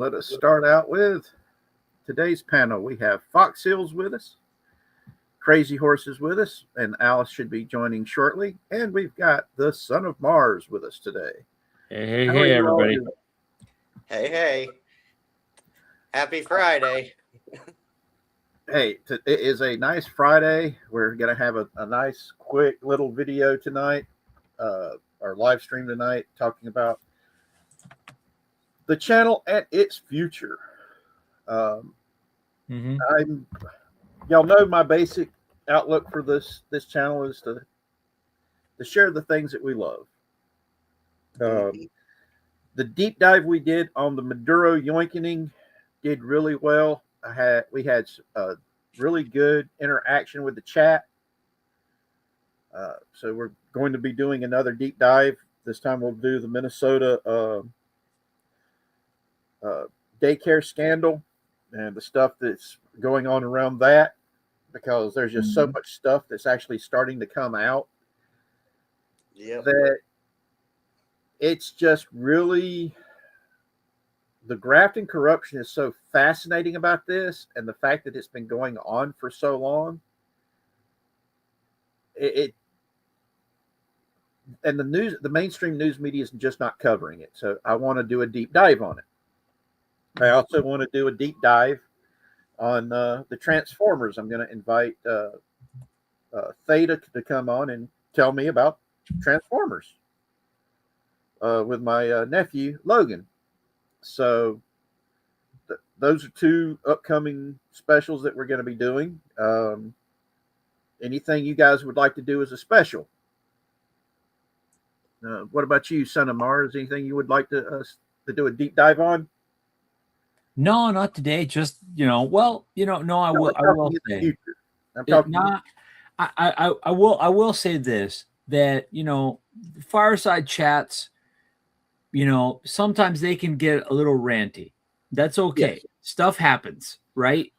let us start out with today's panel. We have Fox Hills with us, Crazy Horses with us, and Alice should be joining shortly. And we've got the Son of Mars with us today. Hey, everybody. Hey. Happy Friday. Hey, it is a nice Friday. We're going to have a nice, quick little video tonight, our live stream tonight, talking about the channel and its future. Y'all know my basic outlook for this channel is to share the things that we love. The deep dive we did on the Maduro yoinking did really well. We had really good interaction with the chat. So we're going to be doing another deep dive. This time we'll do the Minnesota daycare scandal and the stuff that's going on around that, because there's just so much stuff that's actually starting to come out. Yeah. That it's just really, the graft and corruption is so fascinating about this, and the fact that it's been going on for so long. And the mainstream news media is just not covering it. So I want to do a deep dive on it. I also want to do a deep dive on the Transformers. I'm going to invite Theta to come on and tell me about Transformers with my nephew, Logan. So those are two upcoming specials that we're going to be doing. Anything you guys would like to do as a special? What about you, Son of Mars? Anything you would like to do a deep dive on? No, not today. Just no. I will say. I will say this, that fireside chats, sometimes they can get a little ranty. That's okay. Yes. Stuff happens, right?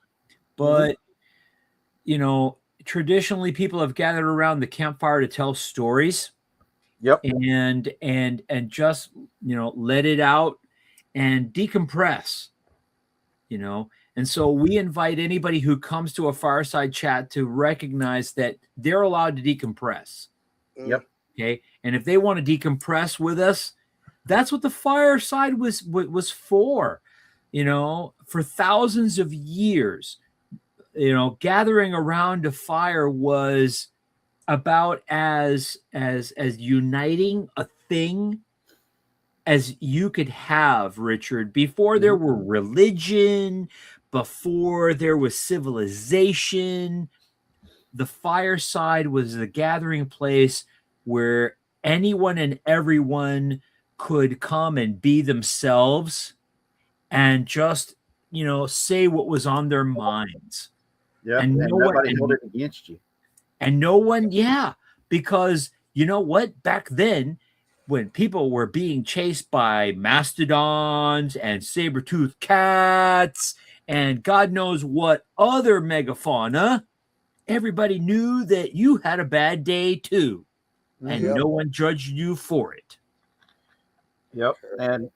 But traditionally people have gathered around the campfire to tell stories. Yep. And just let it out and decompress. And so we invite anybody who comes to a fireside chat to recognize that they're allowed to decompress. Yep. Okay. And if they want to decompress with us, that's what the fireside was for. For thousands of years, gathering around a fire was about as uniting a thing as you could have, Richard, before there were religion, before there was civilization. The fireside was the gathering place where anyone and everyone could come and be themselves and just, say what was on their minds. Yeah, and nobody held it against you. And no one, because you know what? Back then, when people were being chased by mastodons and saber-toothed cats and God knows what other megafauna, everybody knew that you had a bad day too. And no one judged you for it. Yep. And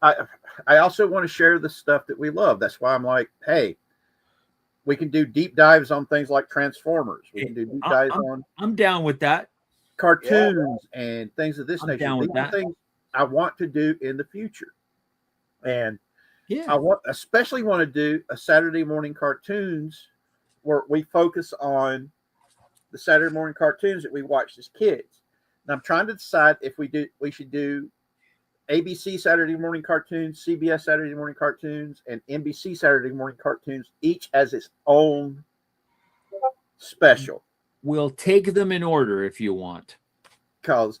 I also want to share the stuff that we love. That's why I'm like, hey, we can do deep dives on things like Transformers. We can do deep dives on. I'm down with that. Cartoons and things of this nature. Down with that. Things I want to do in the future. And I especially want to do a Saturday morning cartoons where we focus on the Saturday morning cartoons that we watched as kids. And I'm trying to decide if we should do ABC Saturday morning cartoons, CBS Saturday morning cartoons, and NBC Saturday morning cartoons, each as its own special. We'll take them in order if you want. Because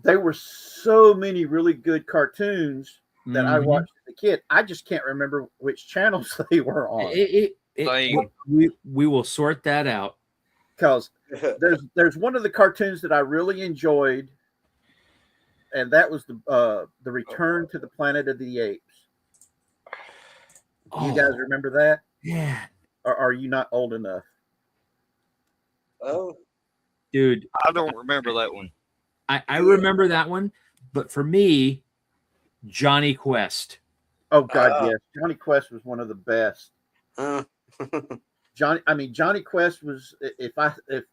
there were so many really good cartoons that I watched as a kid. I just can't remember which channels they were on. We will sort that out. Because there's one of the cartoons that I really enjoyed, and that was the Return to the Planet of the Apes. You guys remember that? Yeah. Or are you not old enough? Oh, dude, I don't remember that one. I remember that one, but for me, Johnny Quest. Oh God, yes. Johnny Quest was one of the best. Uh, Johnny Quest was if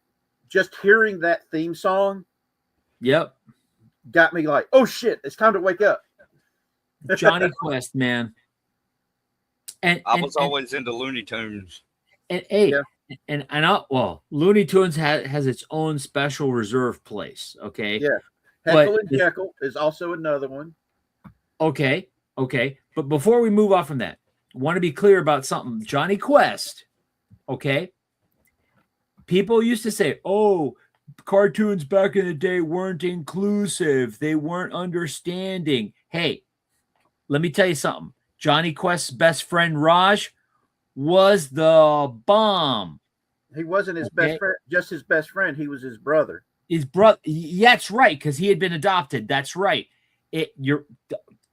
just hearing that theme song Yep. got me like, oh shit, it's time to wake up. Johnny Quest, man. And I was always into Looney Tunes. and hey, Yeah. and well, Looney Tunes has its own special reserve place. Okay. Yeah. But Heckle and Jekyll is also another one. Okay. But before we move off from that, I want to be clear about something. Johnny Quest, okay? People used to say, oh, cartoons back in the day weren't inclusive. They weren't understanding. Hey, let me tell you something. Johnny Quest's best friend, Raj, was the bomb. He wasn't his best friend, just his best friend. He was his brother. His brother. Yeah, that's right, because he had been adopted. That's right. You're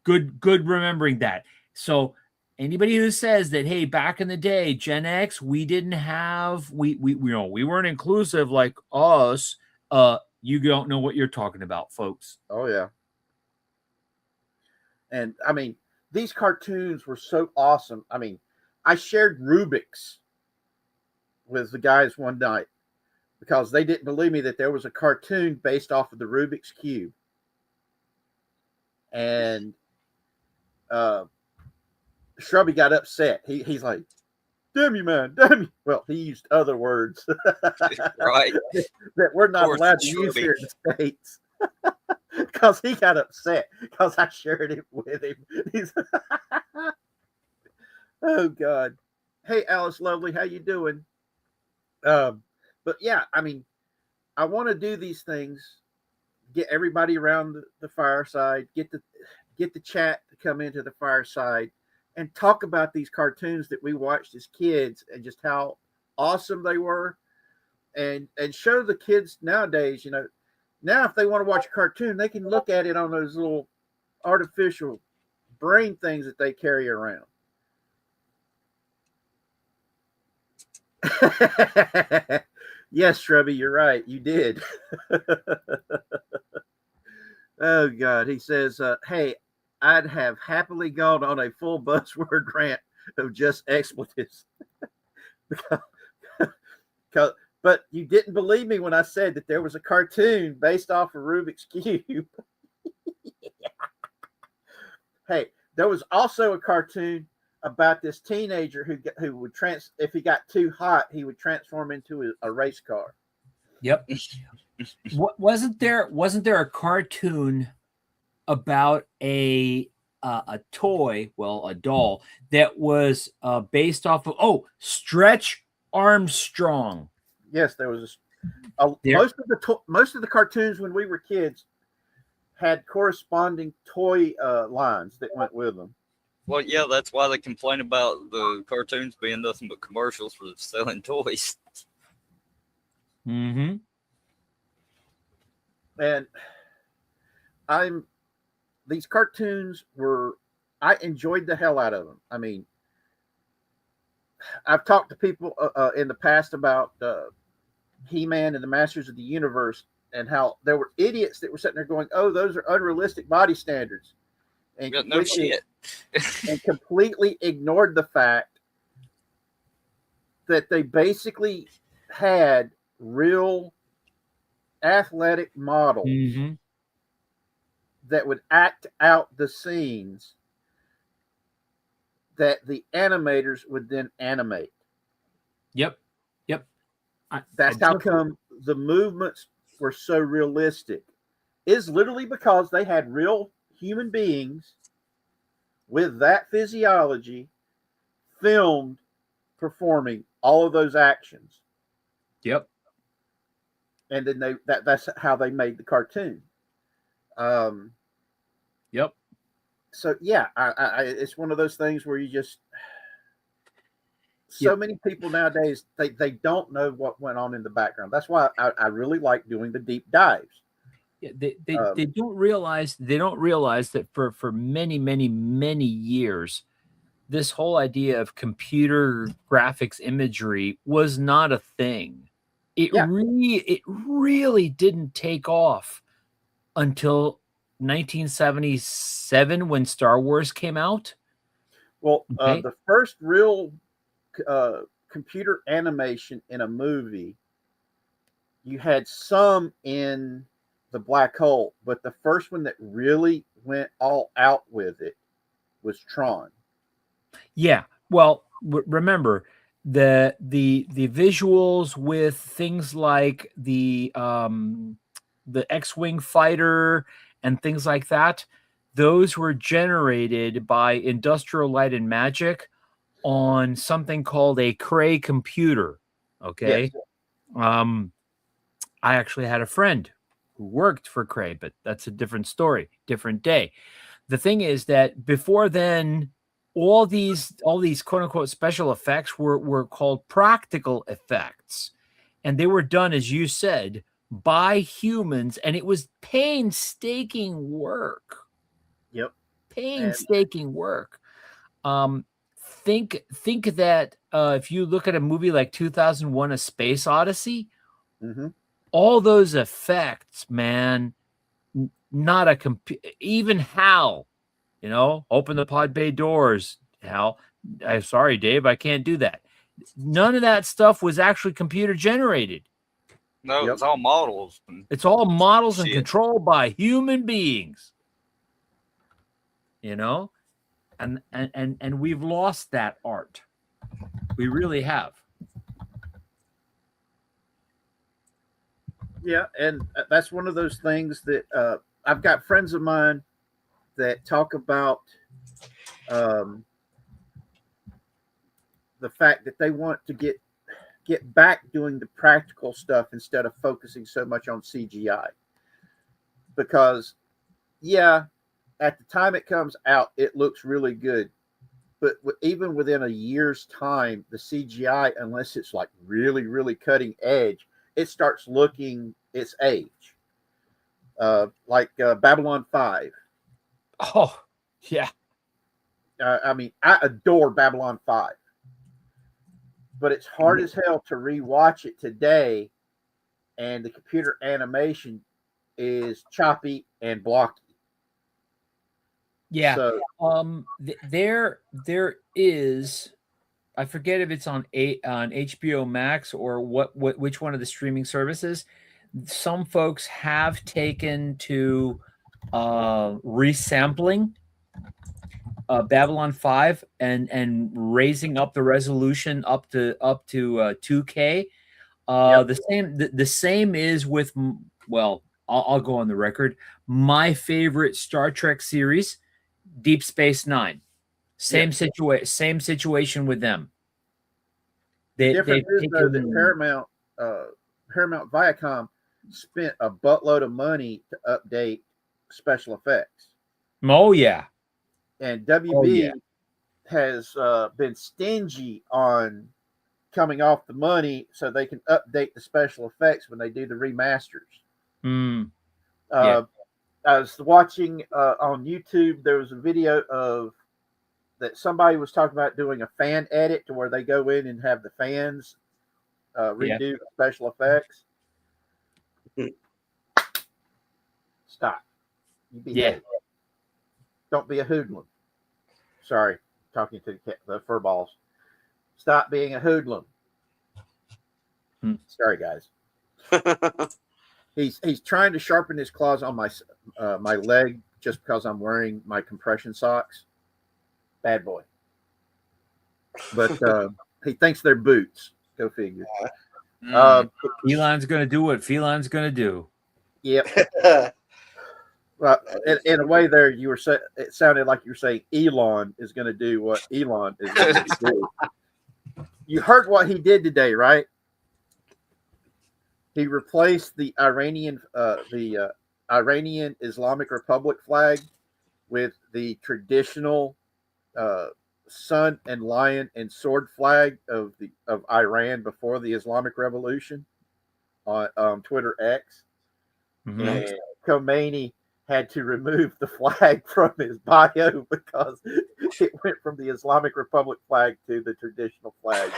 good remembering that. So anybody who says that, hey, back in the day, Gen X, we didn't have we weren't inclusive like us, you don't know what you're talking about, folks. Oh yeah. And I mean, these cartoons were so awesome. I mean, I shared Rubik's with the guys one night because they didn't believe me that there was a cartoon based off of the Rubik's Cube. And Shrubby got upset. He's like, damn you, man, damn you. Well, he used other words Right. that we're not allowed to use Shrubby. here in the States. Because he got upset because I shared it with him. He's oh God. Hey Alice Lovely, how you doing? But yeah, I mean, I want to do these things, get everybody around the fireside, get the chat to come into the fireside and talk about these cartoons that we watched as kids and just how awesome they were, and show the kids nowadays, you know, now if they want to watch a cartoon, they can look at it on those little artificial brain things that they carry around. Yes, Shrubby, you're right. You did. Oh God, he says, "Hey, I'd have happily gone on a full buzzword rant of just expletives." But you didn't believe me when I said that there was a cartoon based off of Rubik's Cube. Hey, there was also a cartoon about this teenager who would if he got too hot, he would transform into a race car. Yep. Wasn't there a cartoon about a toy, well, a doll that was based off of Stretch Armstrong? Yes, there was most of the cartoons when we were kids had corresponding toy lines that went with them. Well, yeah, that's why they complain about the cartoons being nothing but commercials for selling toys. Mm-hmm. And these cartoons I enjoyed the hell out of them. I mean, I've talked to people in the past about He-Man and the Masters of the Universe and how there were idiots that were sitting there going, oh, those are unrealistic body standards. And No shit. and completely ignored the fact that they basically had real athletic models that would act out the scenes that the animators would then animate. Yep. That's how come the movements were so realistic. Is literally because they had real human beings with that physiology filmed performing all of those actions. Yep. And then that's how they made the cartoon. Yep. So yeah, I it's one of those things where you just many people nowadays they don't know what went on in the background. That's why I really like doing the deep dives. Yeah, they don't realize that for many years, this whole idea of computer graphics imagery was not a thing. It really didn't take off until 1977 when Star Wars came out. Well, Okay. the first real computer animation in a movie, you had some in the Black Hole, but the first one that really went all out with it was Tron. Yeah. Well, remember the visuals with things like the X-wing fighter and things like that. Those were generated by Industrial Light and Magic on something called a Cray computer. Okay. Yes. I actually had a friend who worked for Cray, but that's a different story, different day. The thing is that before then, all these quote unquote special effects were called practical effects, and they were done, as you said, by humans, and it was painstaking work. Yep. Painstaking work. Um, think that if you look at a movie like 2001: A Space Odyssey, Mm-hmm. all those effects, man, not a even Hal, open the pod bay doors, Hal. I'm sorry, Dave, I can't do that. None of that stuff was actually computer generated. No, Yep. it's all models. It's all models and Shit. controlled by human beings. And we've lost that art. We really have. Yeah, and that's one of those things that I've got friends of mine that talk about the fact that they want to get back doing the practical stuff instead of focusing so much on CGI. Because, yeah, at the time it comes out, it looks really good. But even within a year's time, the CGI, unless it's like really, really cutting edge, it starts looking its age. Like Babylon 5. Oh, yeah. I mean, I adore Babylon 5. But it's hard as hell to rewatch it today, and the computer animation is choppy and blocky. Yeah. So, there is, I forget if it's on HBO Max or which one of the streaming services. Some folks have taken to resampling Babylon 5 and raising up the resolution up to 2K. Yep. The same is with, well, I'll go on the record. My favorite Star Trek series, Deep Space Nine. Same situation with them. The difference is though that Paramount Viacom spent a buttload of money to update special effects. Oh yeah, and WB has been stingy on coming off the money so they can update the special effects when they do the remasters. I was watching on YouTube. There was a video of that somebody was talking about doing a fan edit to where they go in and have the fans redo the special effects. Stop. You behave. Don't be a hoodlum. Sorry, talking to the fur balls. Stop being a hoodlum. Sorry, guys. He's trying to sharpen his claws on my leg just because I'm wearing my compression socks. Bad boy. But he thinks they're boots. Go figure. Felon's going to do what Felon's going to do. Yep. Well, in a way, there you were it sounded like you were saying Elon is going to do what Elon is going to do. You heard what he did today, right? He replaced the Iranian Islamic Republic flag with the traditional sun and lion and sword flag of Iran before the Islamic Revolution on Twitter X. Mm-hmm. And Khomeini had to remove the flag from his bio because it went from the Islamic Republic flag to the traditional flag.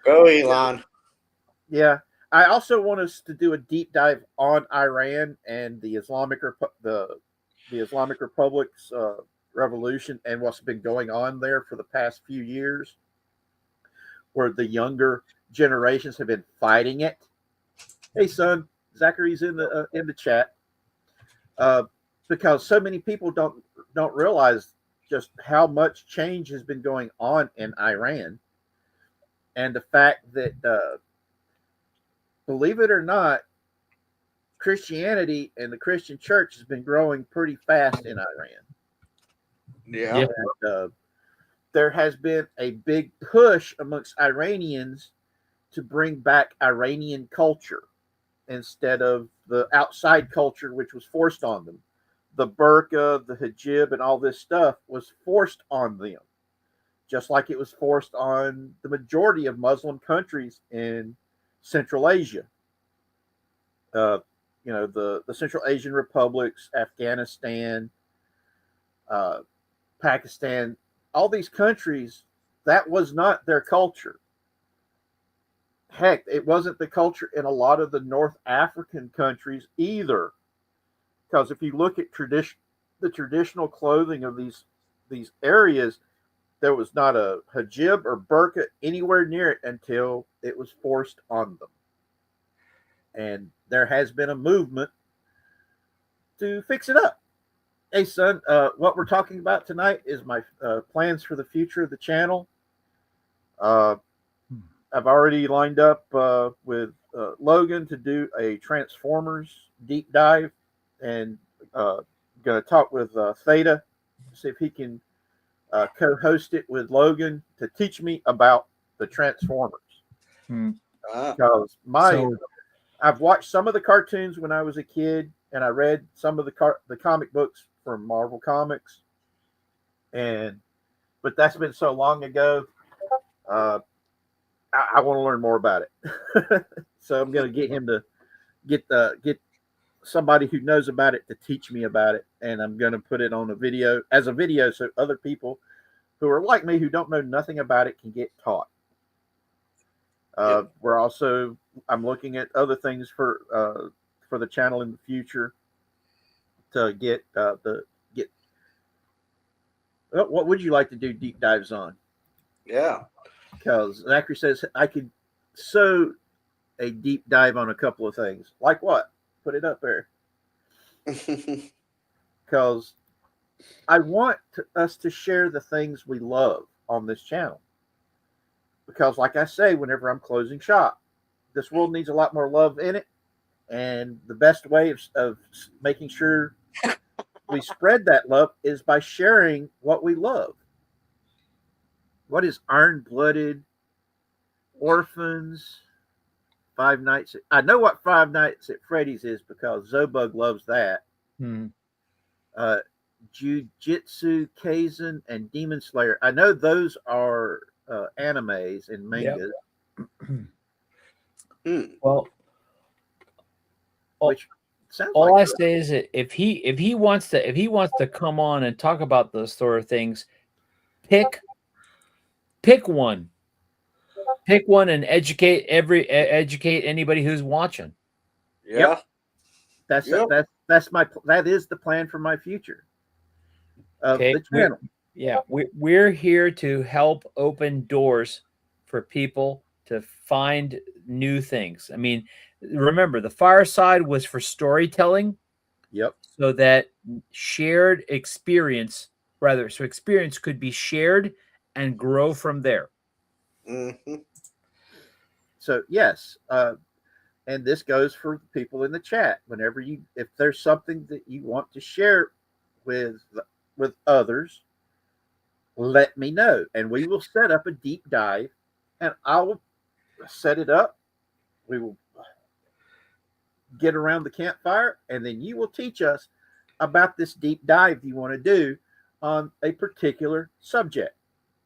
Go, Elon. Yeah. I also want us to do a deep dive on Iran and the the Islamic Republic's revolution and what's been going on there for the past few years, where the younger generations have been fighting it. Hey, son, Zachary's in the chat. Because so many people don't realize just how much change has been going on in Iran, and the fact that, believe it or not, Christianity and the Christian church has been growing pretty fast in Iran. Yeah. Yeah. And, there has been a big push amongst Iranians to bring back Iranian culture instead of the outside culture, which was forced on them. The burqa, the hijab, and all this stuff was forced on them, just like it was forced on the majority of Muslim countries in Central Asia. The Central Asian republics, Afghanistan, Pakistan, all these countries, that was not their culture. Heck, it wasn't the culture in a lot of the North African countries either. Because if you look at the traditional clothing of these areas, there was not a hijab or burqa anywhere near it until it was forced on them. And there has been a movement to fix it up. Hey, son, what we're talking about tonight is my plans for the future of the channel. I've already lined up with Logan to do a Transformers deep dive, and going to talk with Theta, see if he can co-host it with Logan to teach me about the Transformers. Because I've watched some of the cartoons when I was a kid, and I read some of the comic books from Marvel Comics, but that's been so long ago. I want to learn more about it, so I'm going to get him to get somebody who knows about it to teach me about it, and I'm going to put it on a video so other people who are like me who don't know nothing about it can get taught. I'm looking at other things for the channel in the future to get what would you like to do deep dives on? Yeah. Because Zachary says I could sew a deep dive on a couple of things. Like what? Put it up there. Because I want us to share the things we love on this channel. Because like I say, whenever I'm closing shop, this world needs a lot more love in it. And the best way of making sure we spread that love is by sharing what we love. What is Iron-Blooded, Orphans, Five Nights? I know what Five Nights at Freddy's is because Zobug loves that. Jujutsu Kaisen and Demon Slayer. I know those are animes and mangas. Well, Which sounds all like I say is that if he wants to come on and talk about those sort of things, pick one and educate anybody who's watching. Yeah. That is the plan for my future of the channel. We're here to help open doors for people to find new things. I mean, remember the Fireside was for storytelling. Yep. So that experience could be shared and grow from there. Mm-hmm. So yes, and this goes for people in the chat. If there's something that you want to share with others, let me know, and we will set up a deep dive, and I will set it up. We will get around the campfire, and then you will teach us about this deep dive you want to do on a particular subject.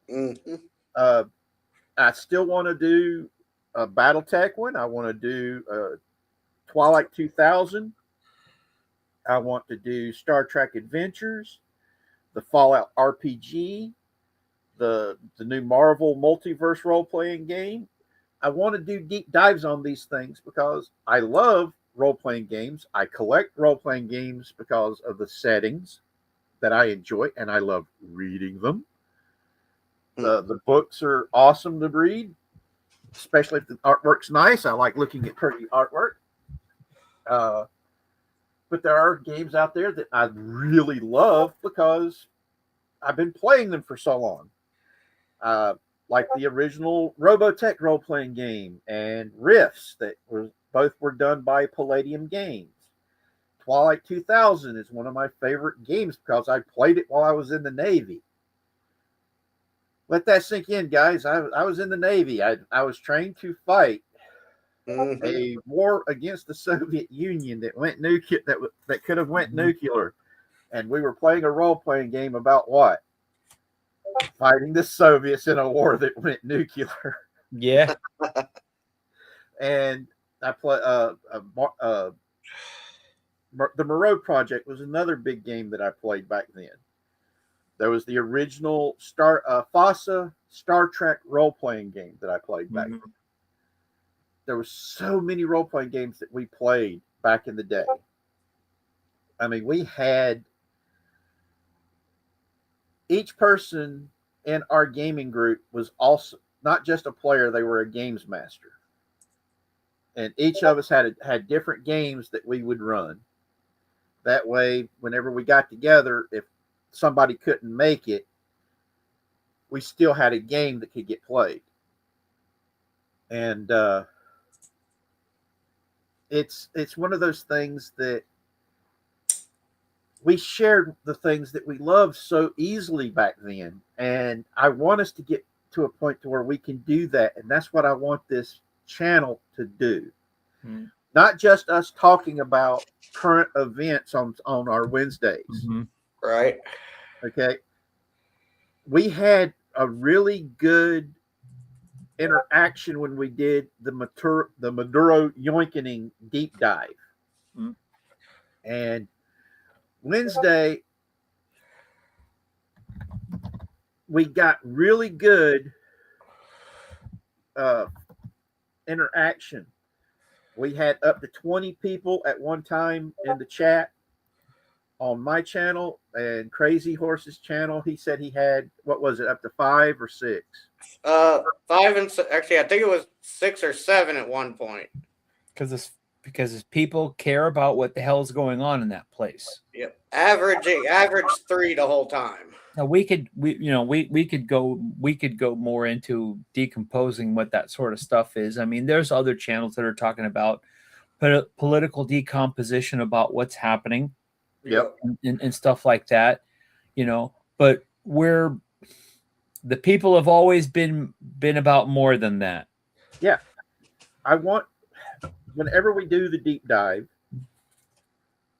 Mm-hmm. I still want to do a BattleTech one. I want to do Twilight 2000. I want to do Star Trek Adventures, the Fallout RPG, the new Marvel multiverse role-playing game. I want to do deep dives on these things because I love role-playing games. I collect role-playing games because of the settings that I enjoy, and I love reading them. The books are awesome to read, especially if the artwork's nice. I like looking at pretty artwork. But there are games out there that I really love because I've been playing them for so long. Like the original Robotech role-playing game and Rifts that both were done by Palladium Games. Twilight 2000 is one of my favorite games because I played it while I was in the Navy. Let that sink in, guys. I was in the Navy. I was trained to fight a war against the Soviet Union that went nuclear. That could have went nuclear, and we were playing a role-playing game about what? Fighting the Soviets in a war that went nuclear. Yeah. And I play the Moreau Project was another big game that I played back then. There was the original FOSSA Star Trek role-playing game that I played back then. There were so many role-playing games that we played back in the day. I mean, we had each person in our gaming group was also not just a player, they were a games master. And each of us had different games that we would run. That way, whenever we got together, if somebody couldn't make it, we still had a game that could get played. And it's one of those things that we shared the things that we loved so easily back then. And I want us to get to a point to where we can do that. And that's what I want this channel to do. Not just us talking about current events on our Wednesdays. Right. Okay. We had a really good interaction when we did the Maduro yoinkening deep dive. And Wednesday, we got really good interaction. We had up to 20 people at one time in the chat on my channel and Crazy Horse's channel. He said he had, what was it, up to 5 or 6? 5 and actually, I think it was 6 or 7 at one point. Because people care about what the hell's going on in that place. Yep, average 3 the whole time. Now we could go more into decomposing what that sort of stuff is. I mean, there's other channels that are talking about political decomposition about what's happening, and stuff like that, But the people have always been about more than that. Yeah, I want. Whenever we do the deep dive,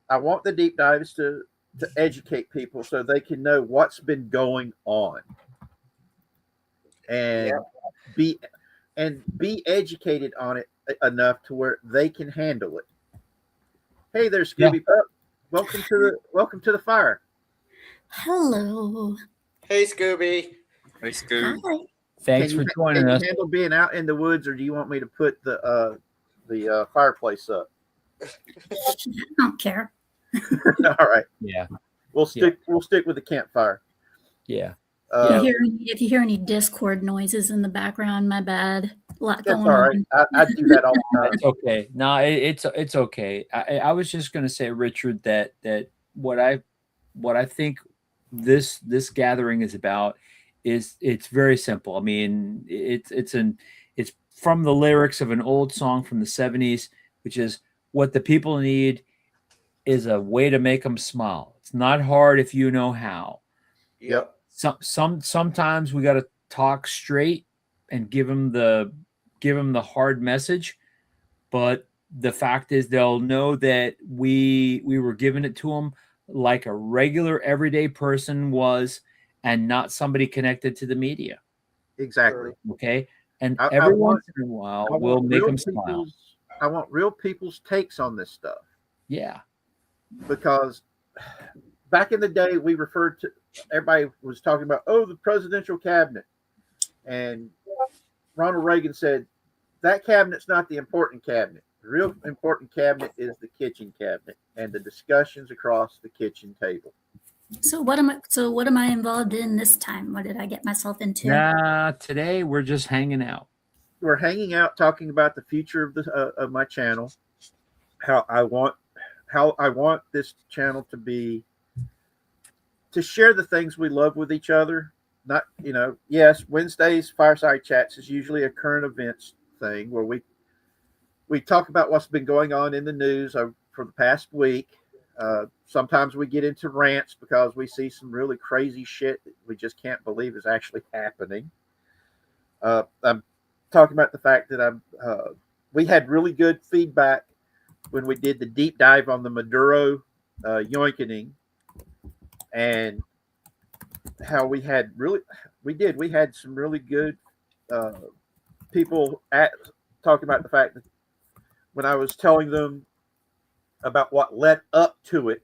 I want the deep dives to educate people so they can know what's been going on and be educated on it enough to where they can handle it. Hey there, Scooby Pup. Welcome to the fire. Hello. Hey, Scooby. Hey, Scoob. Hi. Thanks for joining us. Can you handle being out in the woods, or do you want me to put the fireplace up? I don't care. All right. Yeah. We'll stick with the campfire. Yeah. If you hear any Discord noises in the background, my bad. A lot That's going all on. right. I do that all the time. It's okay. No, it's okay. I was just going to say, Richard, that what I think this gathering is about is it's very simple. I mean, it's from the lyrics of an old song from the 70s, which is what the people need is a way to make them smile. It's not hard if you know how. Yep. Sometimes we got to talk straight and give them the hard message, but the fact is they'll know that we were giving it to them like a regular everyday person was, and not somebody connected to the media. Exactly. Okay. And every once in a while, we'll make them smile. I want real people's takes on this stuff. Yeah. Because back in the day, everybody was talking about, the presidential cabinet. And Ronald Reagan said, that cabinet's not the important cabinet. The The real important cabinet is the kitchen cabinet and the discussions across the kitchen table. So what am I involved in this time? What did I get myself into? Nah, today we're just hanging out. We're hanging out talking about the future of my channel, how I want this channel to share the things we love with each other. Not, yes, Wednesdays Fireside Chats is usually a current events thing where we talk about what's been going on in the news for the past week. Sometimes we get into rants because we see some really crazy shit that we just can't believe is actually happening. I'm talking about the fact that we had really good feedback when we did the deep dive on the Maduro yoinkening, and how we had some really good people talking about the fact that when I was telling them about what led up to it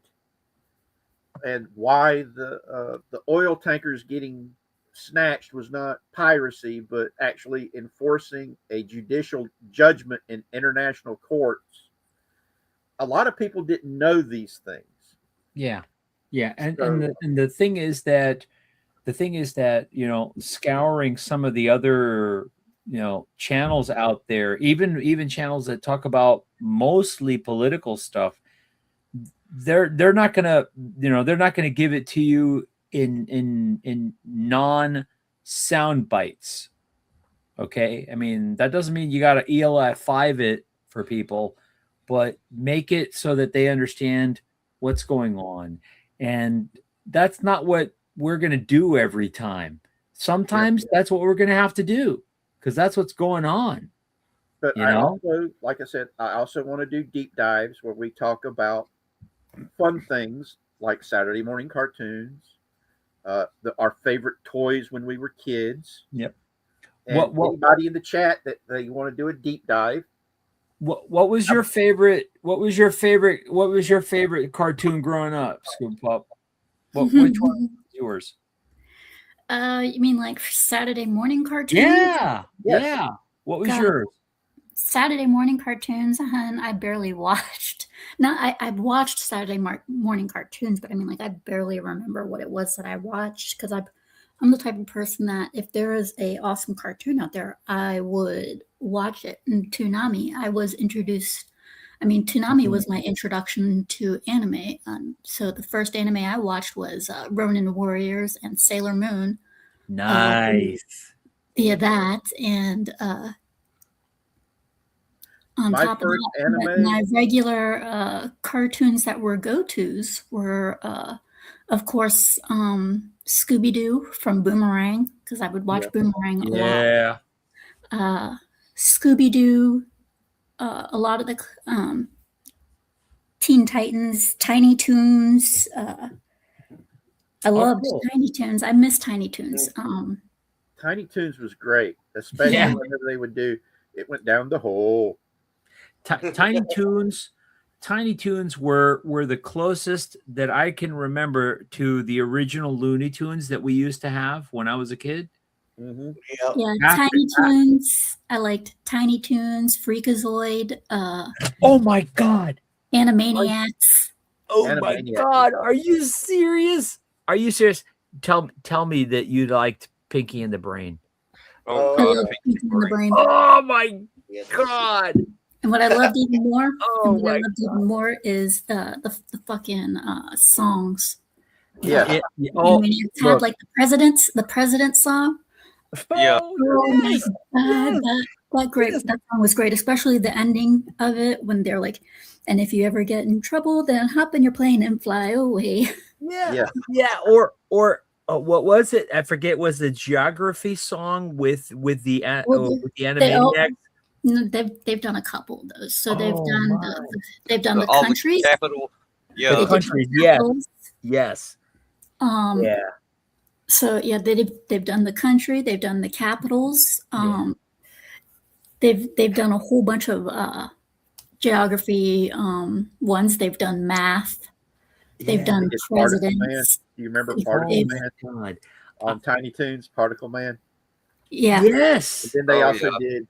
and why the oil tankers getting snatched was not piracy, but actually enforcing a judicial judgment in international courts. A lot of people didn't know these things. Yeah. And the thing is that scouring some of the other channels out there, even channels that talk about mostly political stuff, they're not gonna give it to you in non sound bites. Okay, I mean, that doesn't mean you got to ELF5 it for people, but make it so that they understand what's going on. And that's not what we're going to do every time. Sometimes that's what we're going to have to do because that's what's going on. But also, like I said, I also want to do deep dives where we talk about fun things like Saturday morning cartoons, our favorite toys when we were kids. Yep. And anybody in the chat that they want to do a deep dive. What was your favorite? What was your favorite cartoon growing up, Scoop Pup? Which one was yours? You mean like Saturday morning cartoons? Yeah. Yes. Yeah. What was yours? Saturday morning cartoons, and I barely watched. I've watched Saturday morning cartoons, but I mean, like, I barely remember what it was that I watched because I'm the type of person that if there is a awesome cartoon out there, I would watch it. And Toonami, Toonami was my introduction to anime. So the first anime I watched was Ronin Warriors and Sailor Moon. Nice. That and on My top of first that, anime- my regular cartoons that were go-tos were, of course, Scooby-Doo from Boomerang, because I would watch Boomerang a lot. Yeah. Scooby-Doo, a lot of the Teen Titans, Tiny Toons. I loved Tiny Toons. I miss Tiny Toons. Tiny Toons was great, especially whenever they would do it went down the hole. Tiny Toons were the closest that I can remember to the original Looney Tunes that we used to have when I was a kid. Mm-hmm. Yeah, Tiny Toons. I liked Tiny Toons, Freakazoid. Oh my God, Animaniacs. Oh my God, are you serious? Are you serious? Tell me that you liked Pinky and the Brain. Oh, God. Pinky and the Brain. Oh my God. And what I loved even more, is the fucking songs. Yeah. Animaniacs had like the president's song. Yeah. Oh my God, that song was great, especially the ending of it when they're like, and if you ever get in trouble, then hop in your plane and fly away. Yeah. Or what was it? I forget. Was the geography song with the Animaniacs? They've done a couple of those. So they've done the all countries. The capital. Yeah. The countries. Yes. So they've done the country. They've done the capitals. They've done a whole bunch of geography ones. They've done math. They've done presidents. Do you remember Particle Man? On Tiny Toons, Particle Man. Yeah. Yes. And then they also did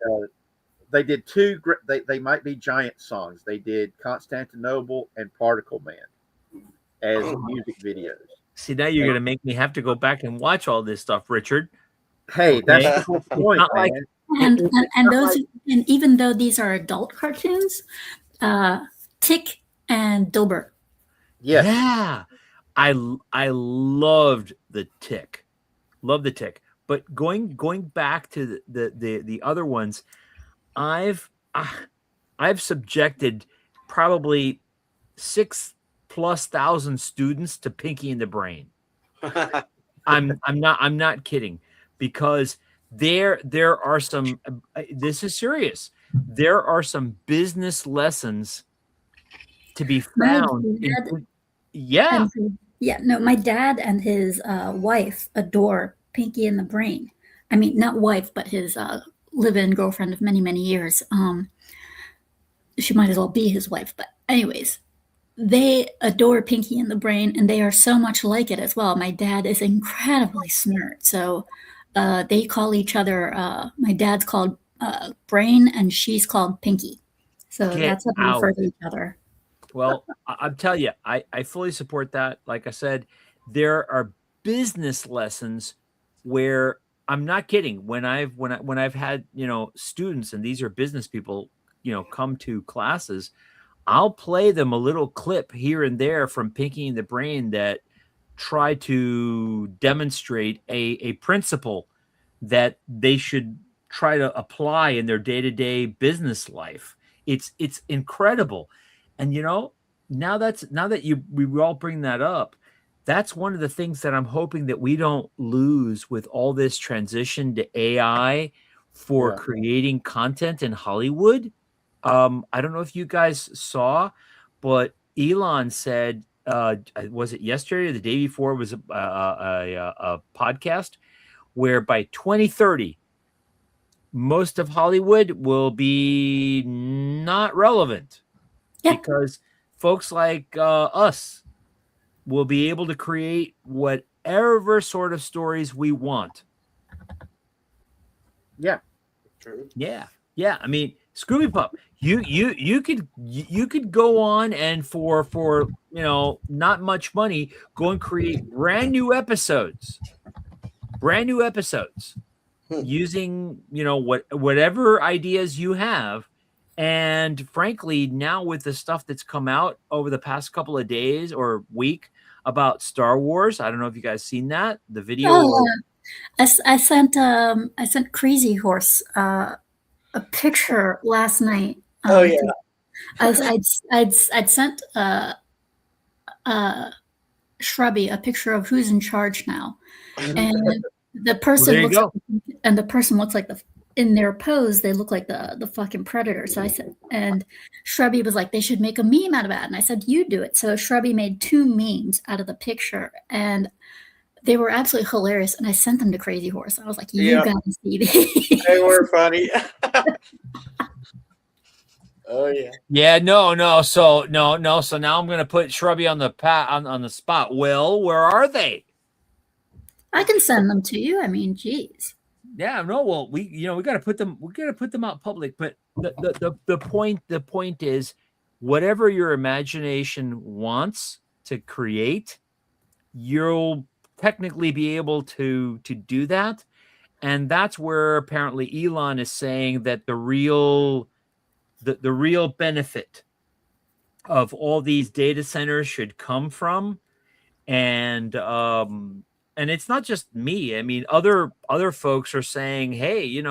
they did two. They might be giant songs. They did Constantinople and Particle Man as music videos. See, now you're going to make me have to go back and watch all this stuff, Richard. Hey, that's Okay. the whole point, not like- man. And those, and even though these are adult cartoons, Tick and Dilbert. Yes. Yeah. I loved the Tick. Love the Tick. But going back to the other ones, I've subjected probably 6,000+ students to Pinky and the Brain. I'm not kidding, because there are some, this is serious. There are some business lessons to be found. Yeah. My dad and his wife adore Pinky and the Brain. I mean, not wife, but his live-in girlfriend of many, many years. She might as well be his wife. But anyways, they adore Pinky and the Brain, and they are so much like it as well. My dad is incredibly smart. So they call each other, my dad's called Brain, and she's called Pinky. So that's how they refer to each other. Well, I'll tell you, I fully support that. Like I said, there are business lessons where I'm not kidding. When I've had, students, and these are business people, come to classes, I'll play them a little clip here and there from Pinky and the Brain that try to demonstrate a principle that they should try to apply in their day-to-day business life. It's incredible. And now that we all bring that up, that's one of the things that I'm hoping that we don't lose with all this transition to AI for creating content in Hollywood. I don't know if you guys saw, but Elon said, was it yesterday or the day before? It was a podcast where by 2030, most of Hollywood will be not relevant. Yeah. Because folks like us will be able to create whatever sort of stories we want. Yeah. True. Yeah. I mean, Scooby Pup, you could go on and for not much money, go and create brand new episodes using whatever ideas you have. And frankly, now with the stuff that's come out over the past couple of days or week about Star Wars, I don't know if you guys seen that, the video. I sent Crazy Horse a picture last night. I'd sent Shrubby a picture of who's in charge now, and the person looks like in their pose, they look like the fucking Predator. So I said, and Shrubby was like, they should make a meme out of that. And I said, you do it. So Shrubby made 2 memes out of the picture, and they were absolutely hilarious. And I sent them to Crazy Horse. I was like, you gotta see these. They were funny. Oh yeah. Yeah, no. So now I'm gonna put Shrubby on the spot. Will, where are they? I can send them to you. I mean, geez. Yeah, no. Well, we got to put them out public. But the point is, whatever your imagination wants to create, you'll technically be able to do that. And that's where apparently Elon is saying that the real benefit of all these data centers should come from. And it's not just me. I mean, other folks are saying, hey,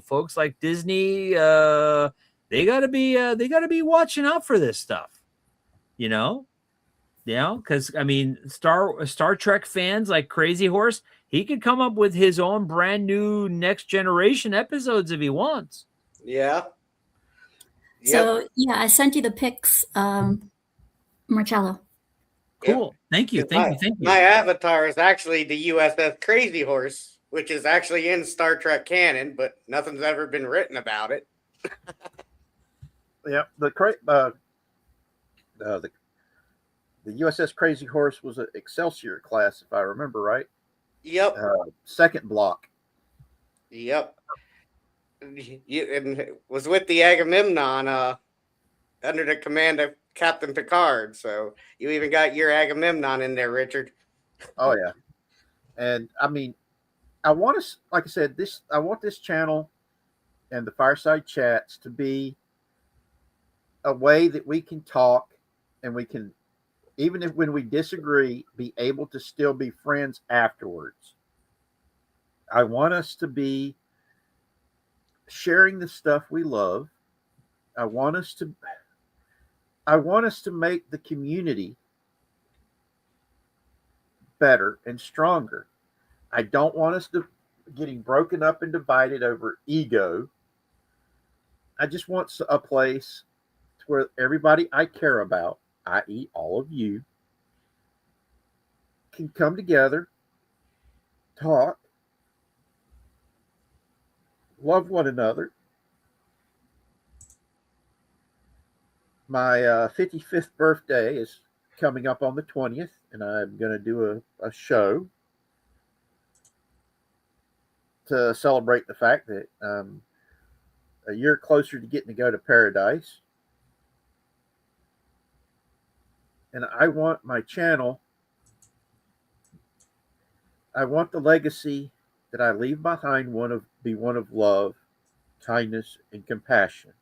folks like Disney, they gotta be watching out for this stuff, because I mean, Star Trek fans like Crazy Horse, he could come up with his own brand new next generation episodes if he wants. Yeah. So I sent you the pics, Marcello. Cool. Thank you. My avatar is actually the USS Crazy Horse, which is actually in Star Trek canon, but nothing's ever been written about it. Yeah, the USS Crazy Horse was an Excelsior class, if I remember right. Yep. Second block. Yep. and was with the Agamemnon under the command of Captain Picard. So you even got your Agamemnon in there, Richard. Oh yeah, and I mean, I want to, like I said, this. I want this channel and the Fireside Chats to be a way that we can talk, and we can, even if when we disagree, be able to still be friends afterwards. I want us to be sharing the stuff we love. I want us to make the community better and stronger. I don't want us to getting broken up and divided over ego. I just want a place where everybody I care about, i.e., all of you, can come together, talk, love one another. My 55th birthday is coming up on the 20th, and I'm going to do a show to celebrate the fact that I'm a year closer to getting to go to paradise. And I want my channel, I want the legacy that I leave behind be one of love, kindness, and compassion,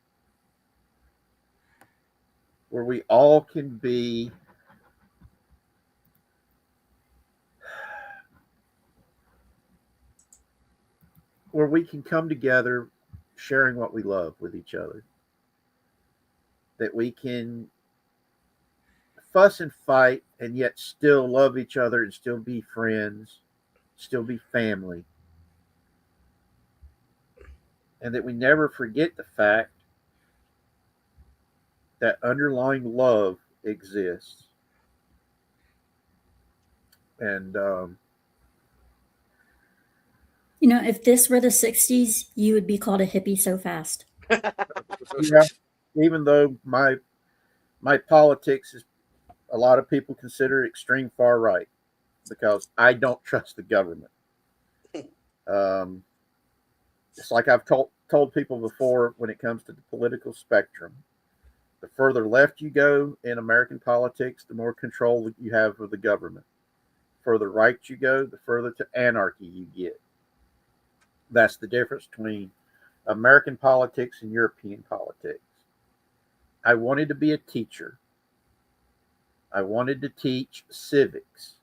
where we all can be where we can come together sharing what we love with each other, that we can fuss and fight and yet still love each other and still be friends, still be family, and that we never forget the fact that underlying love exists. And if this were the 60s, you would be called a hippie so fast. yeah, even though my politics is, a lot of people consider extreme far right, because I don't trust the government. It's like I've told people before, when it comes to the political spectrum, the further left you go in American politics, the more control you have of the government. The further right you go, the further to anarchy you get. That's the difference between American politics and European politics. I wanted to be a teacher. I wanted to teach civics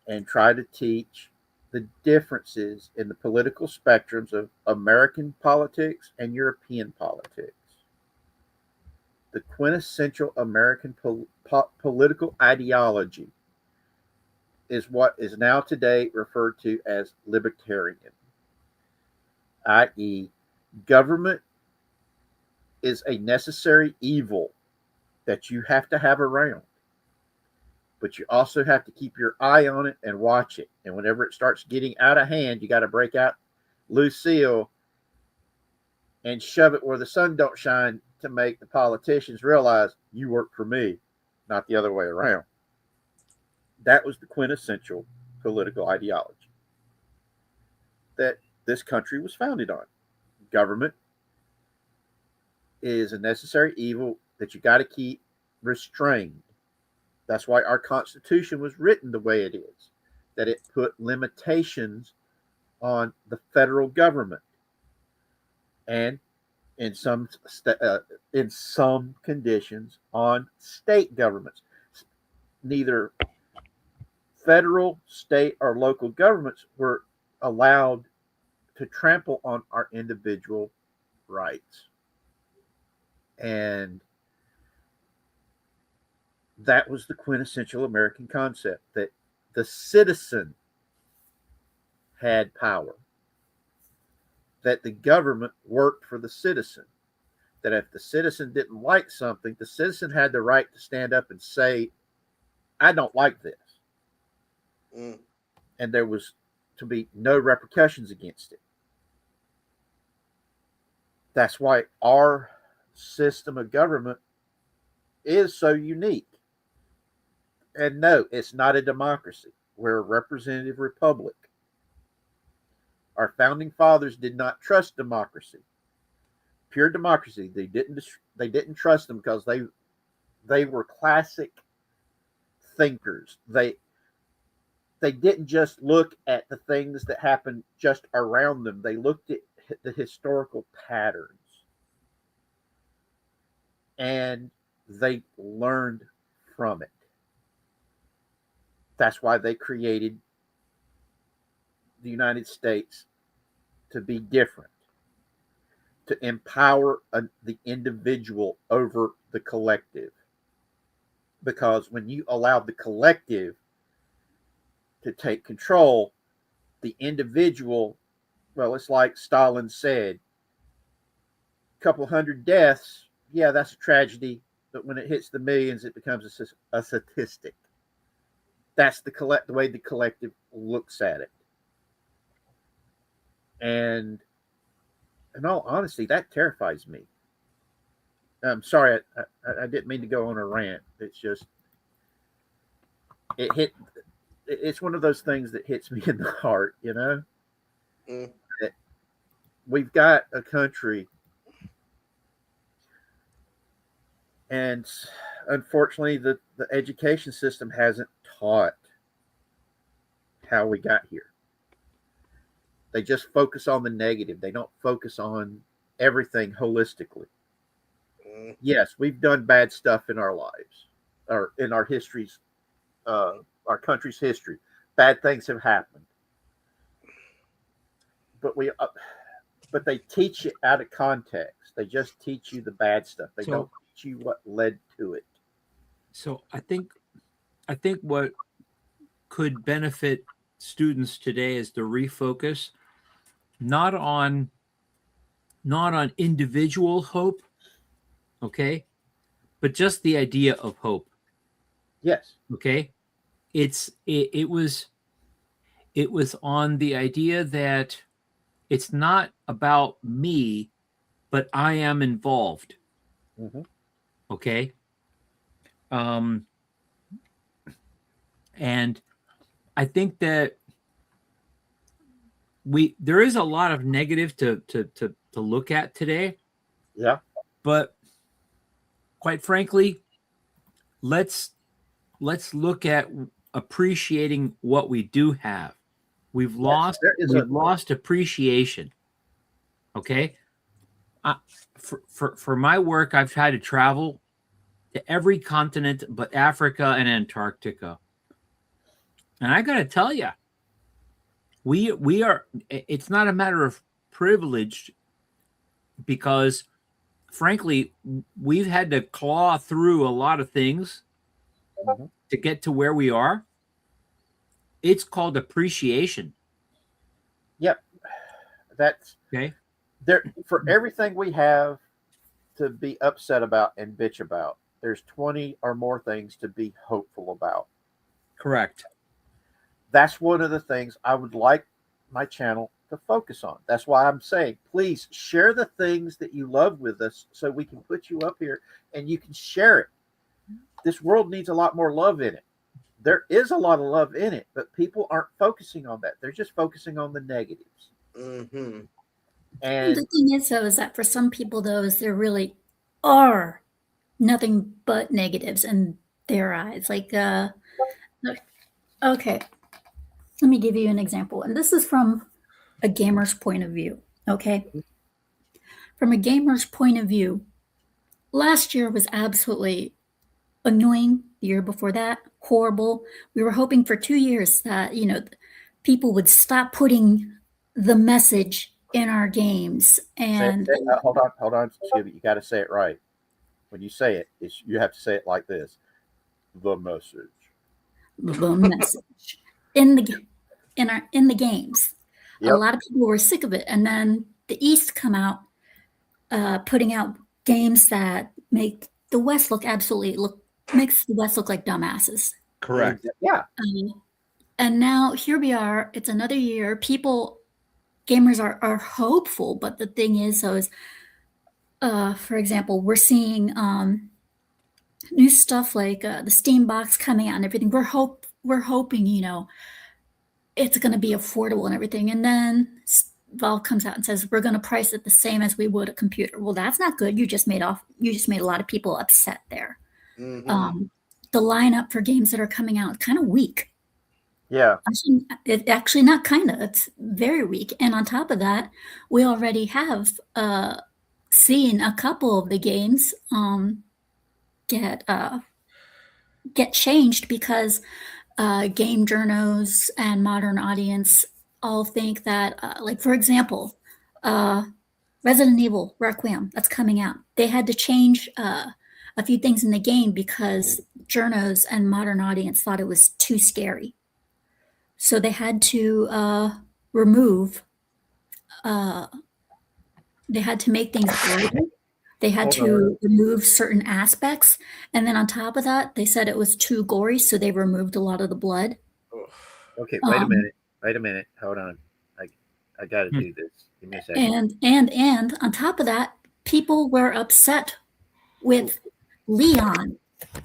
and try to teach the differences in the political spectrums of American politics and European politics. The quintessential American political ideology is what is now today referred to as libertarian, i.e., government is a necessary evil that you have to have around, but you also have to keep your eye on it and watch it. And whenever it starts getting out of hand, you got to break out Lucille and shove it where the sun don't shine, to make the politicians realize you work for me, not the other way around. That was the quintessential political ideology that this country was founded on. Government is a necessary evil that you got to keep restrained. That's why our Constitution was written the way it is, that it put limitations on the federal government, and in some conditions on state governments. Neither federal, state, or local governments were allowed to trample on our individual rights. And that was the quintessential American concept, that the citizen had power, that the government worked for the citizen, that if the citizen didn't like something, the citizen had the right to stand up and say, I don't like this. And there was to be no repercussions against it. That's why our system of government is so unique. And no, it's not a democracy. We're a representative republic. Our founding fathers did not trust democracy. pure democracy. They didn't trust them because they were classic thinkers. They didn't just look at the things that happened just around them. They looked at the historical patterns, and they learned from it. That's why they created the United States to be different, to empower the individual over the collective. Because when you allow the collective to take control, the individual, well, it's like Stalin said, a couple hundred deaths, yeah, that's a tragedy, but when it hits the millions, it becomes a statistic. That's the way the collective looks at it. And in all honesty, that terrifies me. I'm sorry, I didn't mean to go on a rant. It's just, it's one of those things that hits me in the heart, you know? Mm. That we've got a country, and unfortunately, the education system hasn't taught how we got here. They just focus on the negative. They don't focus on everything holistically. Mm. Yes, we've done bad stuff in our lives, or in our histories, our country's history. Bad things have happened, but they teach it out of context. They just teach you the bad stuff. They don't teach you what led to it. So I think what could benefit students today is to refocus not on individual hope, okay, but just the idea of hope. Yes. Okay. It was on the idea that it's not about me, but I am involved. Mm-hmm. Okay. And I think that there is a lot of negative to look at today. Yeah. But quite frankly, let's look at appreciating what we do have. We've lost appreciation. Okay. For my work, I've had to travel to every continent but Africa and Antarctica. And I got to tell you, we are, it's not a matter of privilege, because frankly, we've had to claw through a lot of things to get to where we are. It's called appreciation. Yep. That's okay. There, for everything we have to be upset about and bitch about, there's 20 or more things to be hopeful about. Correct. That's one of the things I would like my channel to focus on. That's why I'm saying, please share the things that you love with us so we can put you up here and you can share it. This world needs a lot more love in it. There is a lot of love in it, but people aren't focusing on that. They're just focusing on the negatives. Mm-hmm. And the thing is, though, is that for some people, there really are nothing but negatives in their eyes. Like, okay, let me give you an example. And this is from a gamer's point of view, okay? From a gamer's point of view, last year was absolutely annoying. The year before that, horrible. We were hoping for 2 years that, people would stop putting the message in our games. And hold on, Scooby, you got to say it right. When you say it, you have to say it like this: the message. The message in the games. Yep. A lot of people were sick of it, and then the East come out, putting out games that make the West makes the West look like dumbasses. Correct. Yeah. And now here we are. It's another year. Gamers are hopeful, but the thing is, for example, we're seeing new stuff like the Steam box coming out and everything. We're hoping, it's going to be affordable and everything. And then Valve comes out and says we're going to price it the same as we would a computer. Well, that's not good. You just made a lot of people upset there. Mm-hmm. The lineup for games that are coming out kind of weak. Yeah. Actually not kind of. It's very weak. And on top of that, we already have seen a couple of the games get changed because game journos and modern audience all think that, like, for example, Resident Evil Requiem, that's coming out. They had to change a few things in the game because journos and modern audience thought it was too scary. So they had to remove, they had to make things brighter. They had to remove certain aspects. And then on top of that, they said it was too gory, so they removed a lot of the blood. Okay, wait a minute. Hold on. I got to do this. Give me a second. And on top of that, people were upset with Leon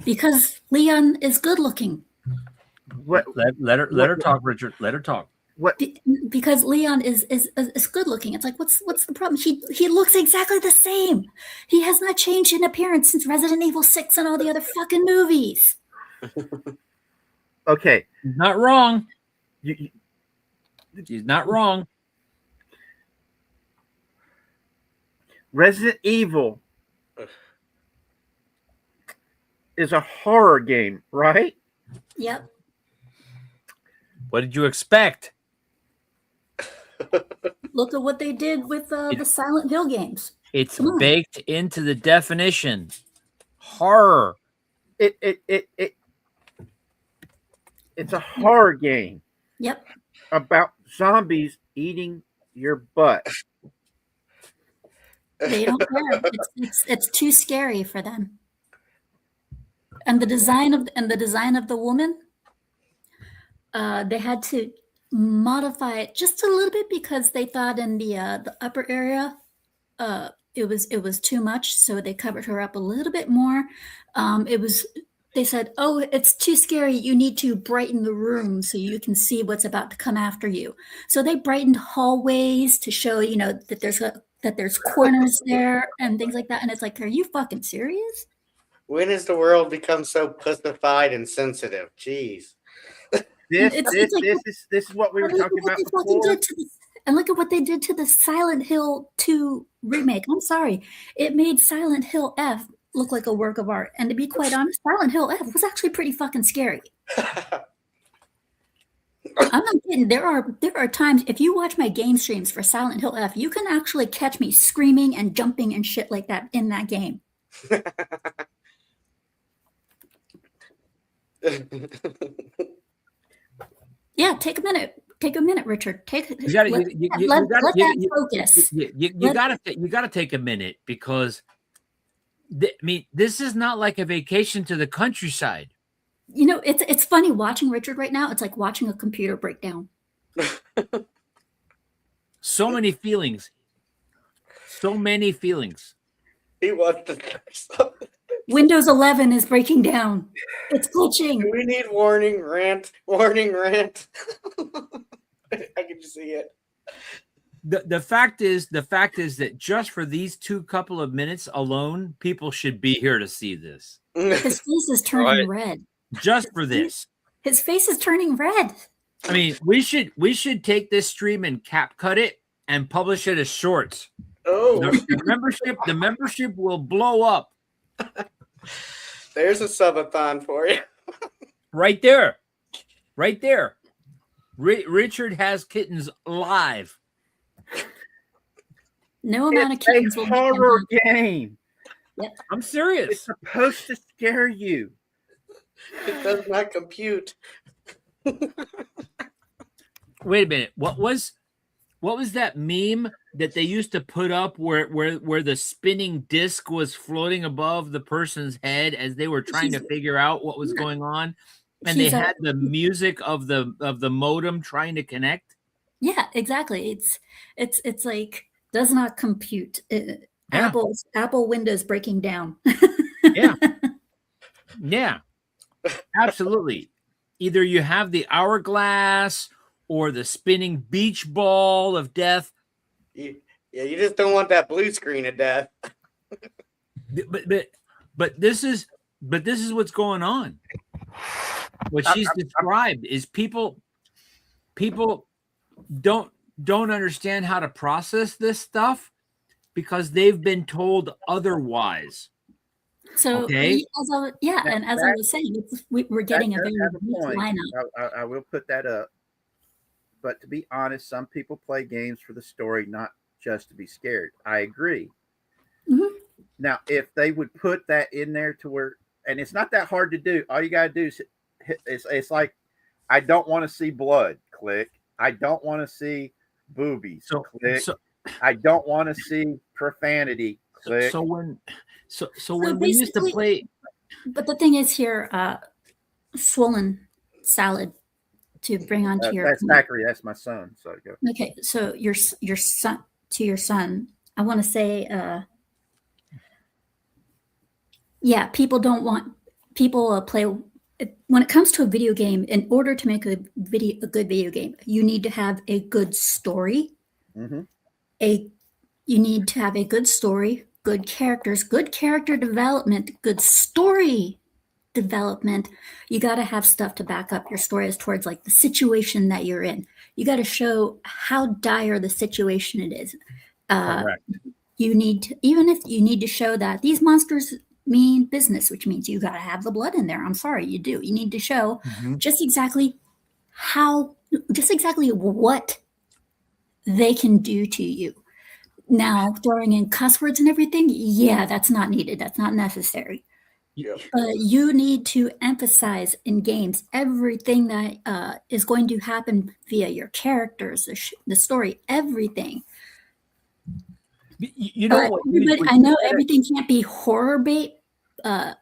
because Leon is good looking. What? Let her talk, Richard. Let her talk. What? Because Leon is good looking. It's like, what's the problem? He looks exactly the same. He has not changed in appearance since Resident Evil 6 and all the other fucking movies. Okay. He's not wrong. He's not wrong. Resident Evil is a horror game, right? Yep. What did you expect? Look at what they did with the Silent Hill games. It's baked into the definition. Horror. It's a horror game. Yep. About zombies eating your butt. They don't care. It's too scary for them. And the design of the woman, they had to modify it just a little bit because they thought in the upper area, it was too much, so they covered her up a little bit more. They said, "Oh, it's too scary. You need to brighten the room so you can see what's about to come after you." So they brightened hallways to show, that there's corners there and things like that. And it's like, are you fucking serious? When has the world become so pussified and sensitive? Jeez. This is what we were talking about before. And look at what they did to the Silent Hill 2 remake. I'm sorry. It made Silent Hill F look like a work of art. And to be quite honest, Silent Hill F was actually pretty fucking scary. I'm not kidding. There are times, if you watch my game streams for Silent Hill F, you can actually catch me screaming and jumping and shit like that in that game. Yeah, take a minute. Take a minute, Richard. You gotta take a minute because this is not like a vacation to the countryside. It's funny watching Richard right now. It's like watching a computer break down. So many feelings. He wants to say something. Windows 11 is breaking down. It's glitching. Do we need warning rant? Warning rant. I can see it. The fact is that just for these two couple of minutes alone, people should be here to see this. His face is turning red. Just for this. His face is turning red. I mean, we should take this stream and cap cut it and publish it as shorts. Oh, the membership will blow up. There's a subathon for you. Right there. Richard has kittens live. No amount of kittens will make a horror game. Yep. I'm serious. It's supposed to scare you. It does not compute. Wait a minute. What was that meme that they used to put up where the spinning disc was floating above the person's head as they were trying to figure out what was going on, and they had the music of the modem trying to connect? Yeah, exactly. It's like does not compute. Apple Windows breaking down. Yeah, absolutely. Either you have the hourglass or the spinning beach ball of death, You just don't want that blue screen of death. But this is what's going on. What she's described is people don't understand how to process this stuff because they've been told otherwise. So okay, and as I was saying, we're getting a very weak lineup. I will put that up. But to be honest, some people play games for the story, not just to be scared. I agree. Mm-hmm. Now, if they would put that in there to where, and it's not that hard to do. All you got to do is, it's like, I don't want to see blood. Click. I don't want to see boobies. Click. I don't want to see profanity. Click. So when we used to play, but the thing is here, swollen salad to bring onto your. That's Zachary. That's my son. So go. Okay, so your son to your son. I want to say, people don't want people play. When it comes to a video game, in order to make a good video game, you need to have a good story. Mm-hmm. You need to have a good story, good characters, good character development, good story development. You got to have stuff to back up your story as towards like the situation that you're in. You got to show how dire the situation it is. Correct. You need to, even if you need to show that these monsters mean business, which means you got to have the blood in there. I'm sorry, you do. You need to show just exactly what they can do to you. Now, throwing in cuss words and everything, that's not needed. That's not necessary. Yep. But you need to emphasize in games everything that is going to happen via your characters, the story, everything. You know, I know everything can't be horror bait, but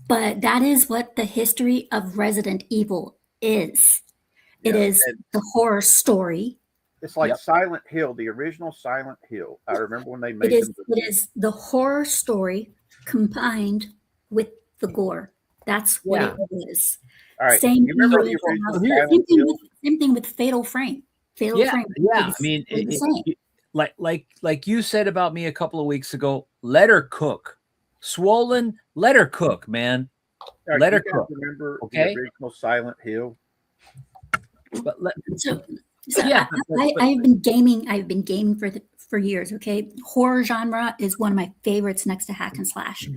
that is what the history of Resident Evil is. It is the horror story. It's like Silent Hill, the original Silent Hill. I remember when they made it is the horror story combined with the gore. That's what it is. All right. Same thing with Fatal Frame. I mean, like you said about me a couple of weeks ago, let her cook. Swollen, let her cook, man. Right, let her cook. Remember the original Silent Hill? I've been gaming for years. Okay, horror genre is one of my favorites next to hack and slash.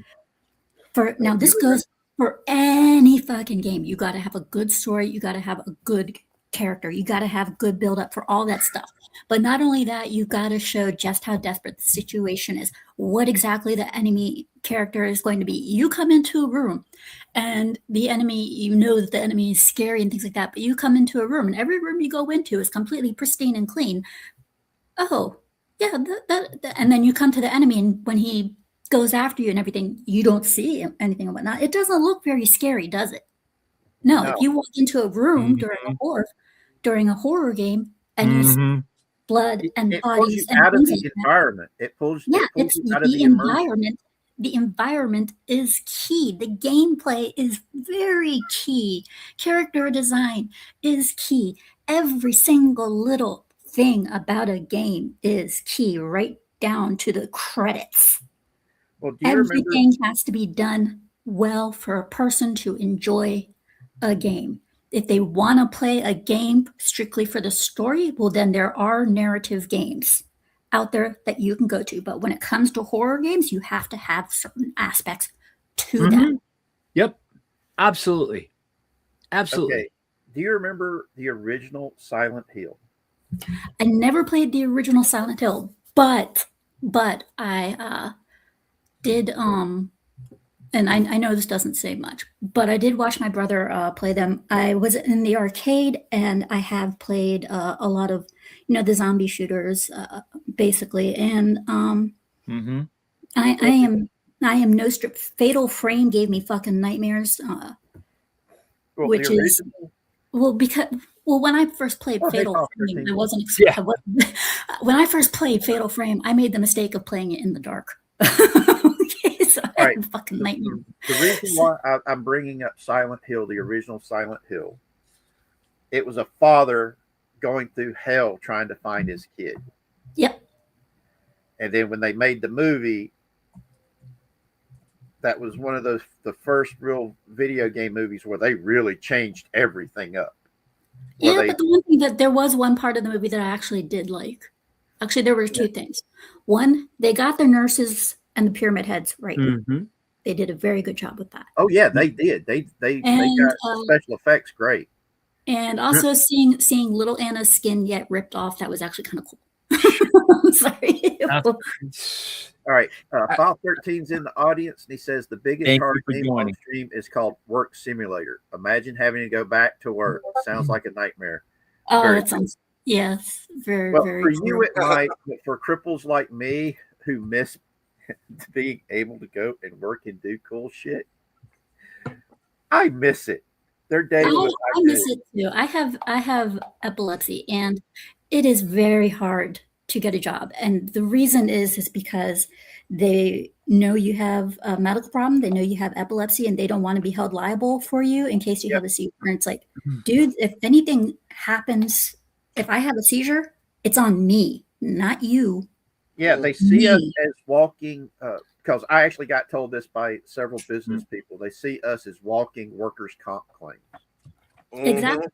This goes for any fucking game. You got to have a good story. You got to have a good character. You got to have good build up for all that stuff. But not only that, you got to show just how desperate the situation is. What exactly the enemy character is going to be. You come into a room, and the enemy, you know that the enemy is scary and things like that. But you come into a room, and every room you go into is completely pristine and clean. Oh, yeah, and then you come to the enemy, and when he goes after you and everything, you don't see anything and whatnot. It doesn't look very scary, does it? No. If you walk into a room during a horror game and you see blood and bodies and out of the environment, it pulls you out of the environment. The environment is key. The gameplay is very key. Character design is key. Every single little thing about a is key, right down to the credits. Well, everything has to be done well for a person to enjoy a game. If they want to play a game strictly for the story, well, then there are narrative games out there that you can go to. But when it comes to horror games, you have to have certain aspects to them. Yep. Absolutely. Absolutely. Okay. Do you remember the original Silent Hill? I never played the original Silent Hill, but I did and I know this doesn't say much, but I did watch my brother play them. I was in the arcade, and I have played a lot of, the zombie shooters, basically. And I am no strip. Fatal Frame gave me fucking nightmares. Because when I first played Fatal Frame, I wasn't. When I first played Fatal Frame, I made the mistake of playing it in the dark. So I had fucking nightmare. The reason why I'm bringing up Silent Hill, the original Silent Hill, it was a father going through hell trying to find his kid. Yep. And then when they made the movie, that was one of the first real video game movies where they really changed everything up. Yeah, but the one thing that there was one part of the movie that I actually did like. Actually, there were two things. One, they got their nurses and the pyramid heads right. Mhm. They did a very good job with that. Oh yeah, they did. They got the special effects great. And also seeing little Anna's skin get ripped off, that was actually kind of cool. Sorry. All right, File 13's in the audience, and he says the biggest hard game on stream is called Work Simulator. Imagine having to go back to work. Sounds like a nightmare. Oh, that sounds very well, very. For you it might, but for cripples like me who miss being able to go and work and do cool shit, I miss it. Their day was I miss it too. I have epilepsy, and it is very hard to get a job. And the reason is because they know you have a medical problem, they know you have epilepsy, and they don't want to be held liable for you in case you have a seizure. And it's like, dude, if anything happens, if I have a seizure, it's on me, not you. Yeah, they see us as walking, because I actually got told this by several business people. They see us as walking workers' comp claims. Exactly.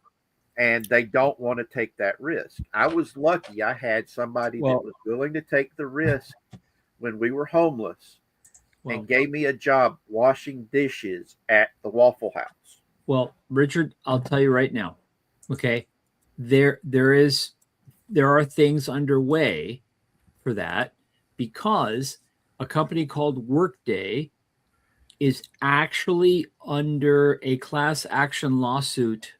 And they don't want to take that risk. I was lucky. I had somebody that was willing to take the risk when we were homeless and gave me a job washing dishes at the Waffle House. Well, Richard, I'll tell you right now, okay, there are things underway for that, because a company called Workday is actually under a class action lawsuit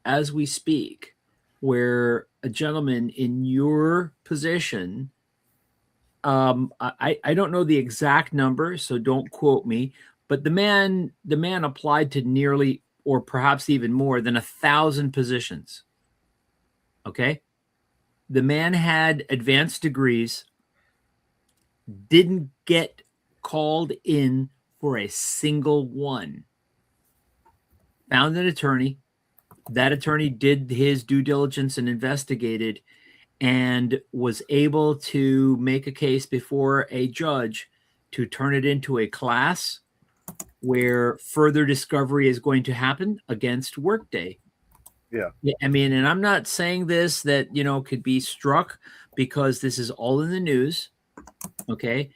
as we speak, where a gentleman in your position, I don't know the exact number, so don't quote me, but the man applied to nearly, or perhaps even more than 1,000 positions. Okay. The man had advanced degrees, didn't get called in for a single one. Found an attorney. That attorney did his due diligence and investigated, and was able to make a case before a judge to turn it into a class where further discovery is going to happen against Workday. Yeah. I mean, and I'm not saying this that, could be struck, because this is all in the news. Okay.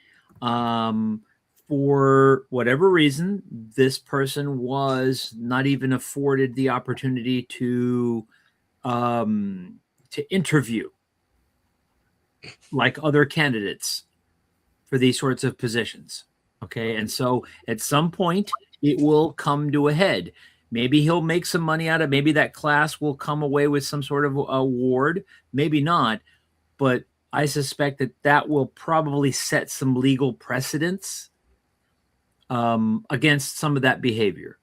For whatever reason, this person was not even afforded the opportunity to interview like other candidates for these sorts of positions. Okay. And so at some point it will come to a head. Maybe he'll make some money out of it. Maybe that class will come away with some sort of award. Maybe not. But I suspect that will probably set some legal precedents against some of that behavior.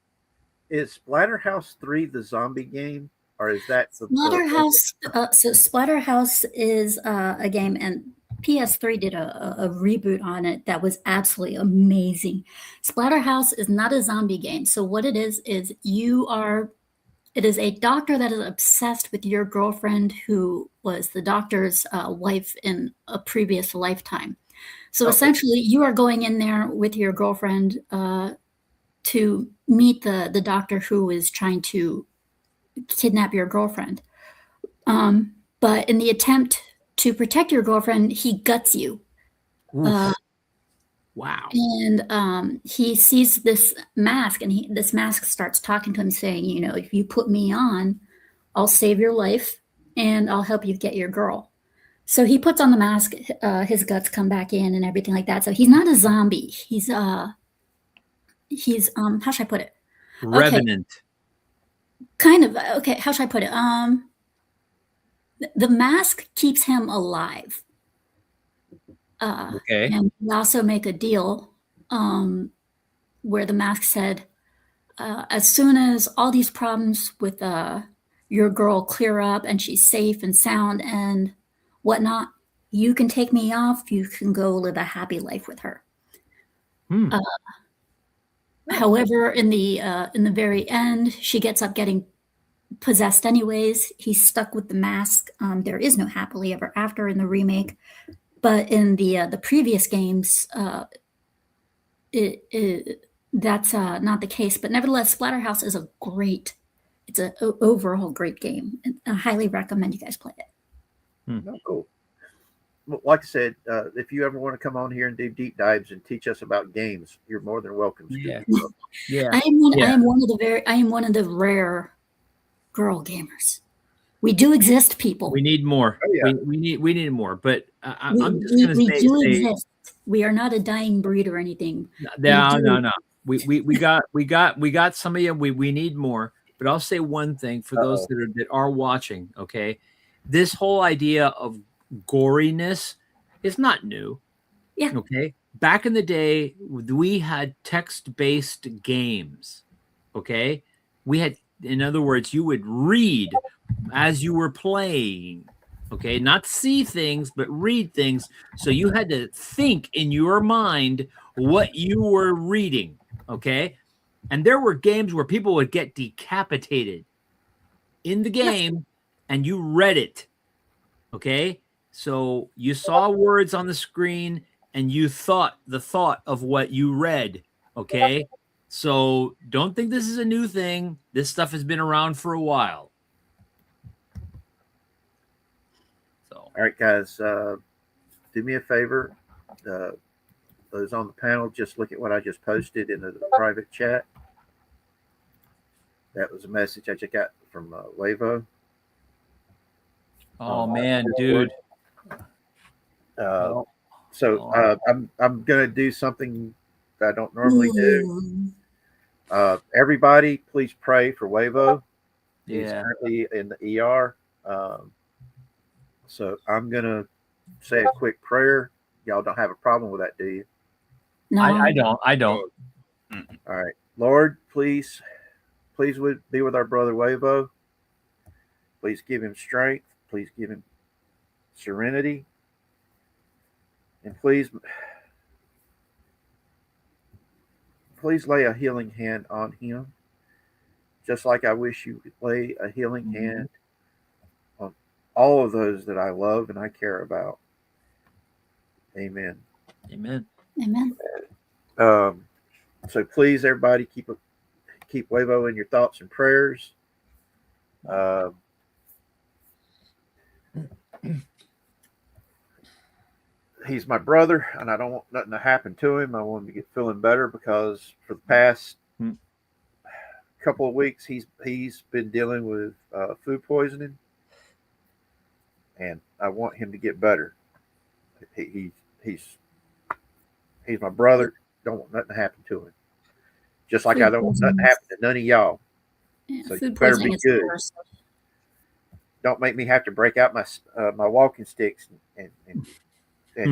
Is Splatterhouse 3 the zombie game, or is that Splatterhouse? So Splatterhouse is a game, and PS3 did a reboot on it that was absolutely amazing. Splatterhouse is not a zombie game. So what it is it is a doctor that is obsessed with your girlfriend, who was the doctor's wife in a previous lifetime. So essentially, you are going in there with your girlfriend to meet the doctor who is trying to kidnap your girlfriend. But in the attempt to protect your girlfriend, he guts you. Wow. And he sees this mask, and this mask starts talking to him, saying, if you put me on, I'll save your life and I'll help you get your girl. So he puts on the mask, his guts come back in and everything like that. So he's not a zombie. He's how should I put it? Revenant. Okay. Kind of. Okay, how should I put it? The mask keeps him alive. Okay. And we also make a deal where the mask said, as soon as all these problems with your girl clear up and she's safe and sound and whatnot, you can take me off. You can go live a happy life with her. However, in the very end, she gets up getting possessed anyways. He's stuck with the mask. There is no happily ever after in the remake. But in the previous games, that's not the case. But nevertheless, Splatterhouse is a great. It's an overall great game. And I highly recommend you guys play it. No, cool. Well, like I said, if you ever want to come on here and do deep dives and teach us about games, you're more than welcome. Yeah. Scooby. Yeah. I am one of the rare girl gamers. We do exist, people. We need more. Oh, yeah. We need more. But I'm just we going do to say, exist. We are not a dying breed or anything. no. We got some of you. We need more. But I'll say one thing for those that are watching. Okay, this whole idea of goriness is not new. Yeah. Okay. Back in the day, we had text-based games. Okay. We had, in other words, you would read as you were playing. Okay. Not see things, but read things. So you had to think in your mind what you were reading. Okay. And there were games where people would get decapitated in the game and you read it. Okay. So you saw words on the screen and you thought the thought of what you read. Okay. So don't think this is a new thing. This stuff has been around for a while. So, All right, guys, do me a favor. Those on the panel, just look at what I just posted in the private chat. That was a message I just got from Wavo. oh man, dude. So I'm gonna do something that I don't normally do. Everybody, please pray for Wavo. He's currently in the ER. So I'm gonna say a quick prayer. Y'all don't have a problem with that, do you? No, I don't. All right, Lord, please be with our brother Wavo. Please give him strength. Please give him serenity. And please lay a healing hand on him, just like I wish you would lay a healing hand on all of those that I love and I care about. Amen. Amen. Amen. So please, everybody, keep Wavo in your thoughts and prayers. He's my brother, and I don't want nothing to happen to him. I want him to get feeling better because for the past couple of weeks, he's been dealing with food poisoning, and I want him to get better. He's my brother. Don't want nothing to happen to him. Just like I don't want nothing to happen to none of y'all. Yeah, So food you better poisoning be is the good. worst. Don't make me have to break out my walking sticks and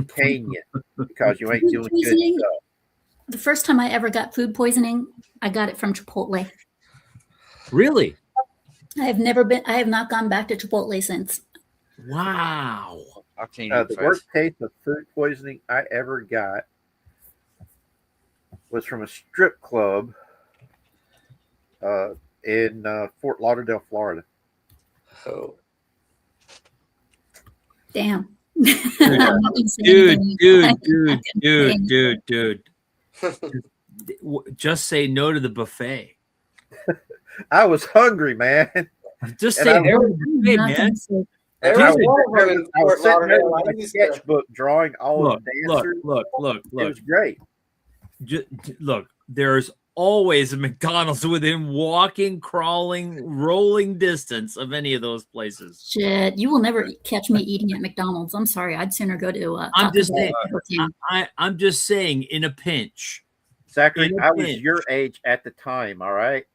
cane you because you ain't Food doing good poisoning? stuff. The first time I ever got food poisoning, I got it from Chipotle. Really? I have not gone back to Chipotle since. Wow. I can't even The face worst case of food poisoning I ever got was from a strip club in Fort Lauderdale, Florida. Oh. Damn. I'm not gonna say anything. Dude. Just say no to the buffet. I was hungry, man. Just And say I no to was- the buffet, Not man. gonna say- There I was was one of them in I was Fort sitting there Lauderdale. with I my used to- sketchbook drawing all Look, of the dancers. look. It was great. Look, there's always a McDonald's within walking, crawling, rolling distance of any of those places. Shit, you will never catch me eating at McDonald's. I'm sorry. I'd sooner go to I'm Taco just Bell saying. or Burger King. I'm just saying, in a pinch. Zachary, In a I was pinch. your age at the time, all right?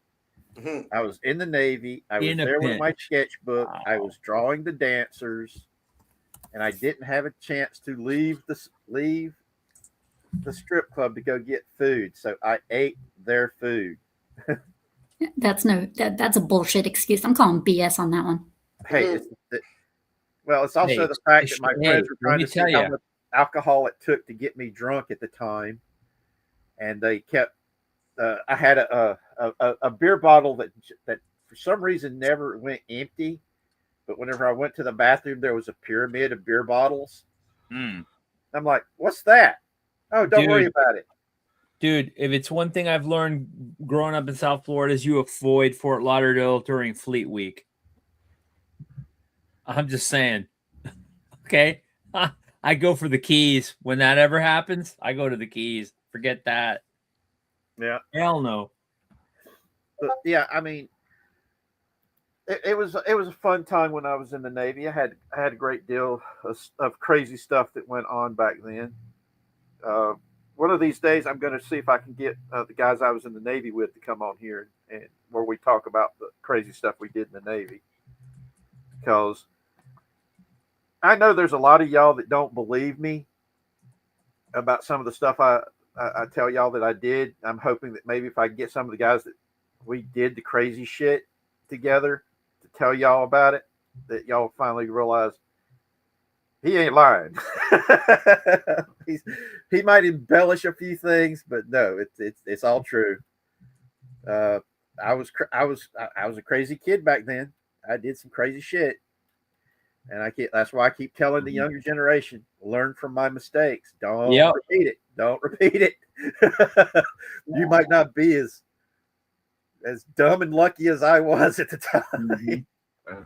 Mhm. I was in the Navy. I was In a there with my pinch. sketchbook. I was drawing the dancers, and I didn't have a chance to leave the strip club to go get food, so I ate their food. That's a bullshit excuse. I'm calling BS on that one. Hey, Mhm. it's also Hey, the fact that my hey, friends were let trying me to see tell how ya. much alcohol it took to get me drunk at the time, and they kept. I had a beer bottle that for some reason never went empty, but whenever I went to the bathroom, there was a pyramid of beer bottles. Mm. I'm like, what's that? Oh, don't worry Dude. about it. Dude, if it's one thing I've learned growing up in South Florida is you avoid Fort Lauderdale during Fleet Week. I'm just saying. Okay. I go for the Keys. When that ever happens, I go to the Keys. Forget that. Yeah. Hell no. But yeah, I mean, it was a fun time when I was in the Navy. I had a great deal of crazy stuff that went on back then. One of these days, I'm going to see if I can get the guys I was in the Navy with to come on here and where we talk about the crazy stuff we did in the Navy. Because I know there's a lot of y'all that don't believe me about some of the stuff I tell y'all that I did. I'm hoping that maybe if I get some of the guys that we did the crazy shit together to tell y'all about it, that y'all finally realize he ain't lying. He might embellish a few things, but no, it's all true. I was a crazy kid back then. I did some crazy shit, and that's why I keep telling the younger generation: learn from my mistakes. Don't repeat it. Don't repeat it. You might not be as dumb and lucky as I was at the time. Mm-hmm.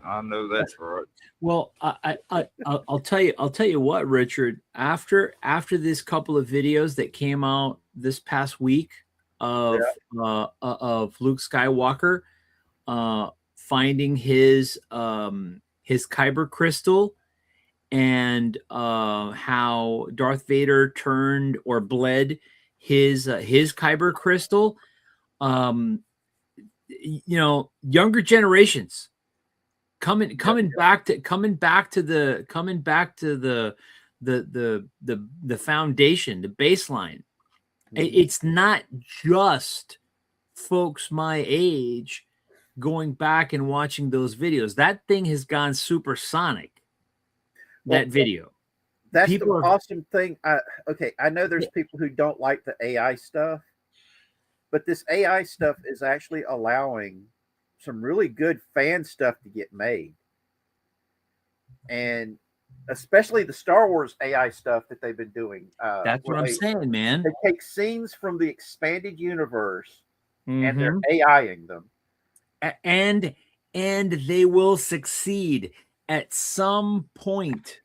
I know that's right. Well, I'll tell you what, Richard. After this couple of videos that came out this past week of Luke Skywalker finding his kyber crystal and how Darth Vader turned or bled his kyber crystal, younger generations coming back to the foundation, the baseline. It's not just folks my age going back and watching those videos. That thing has gone supersonic. That video. That's the awesome thing. I know there's people who don't like the AI stuff, but this AI stuff is actually allowing some really good fan stuff to get made. And especially the Star Wars AI stuff that they've been doing. That's what I'm saying, man. They take scenes from the expanded universe and they're AIing them. And they will succeed at some point.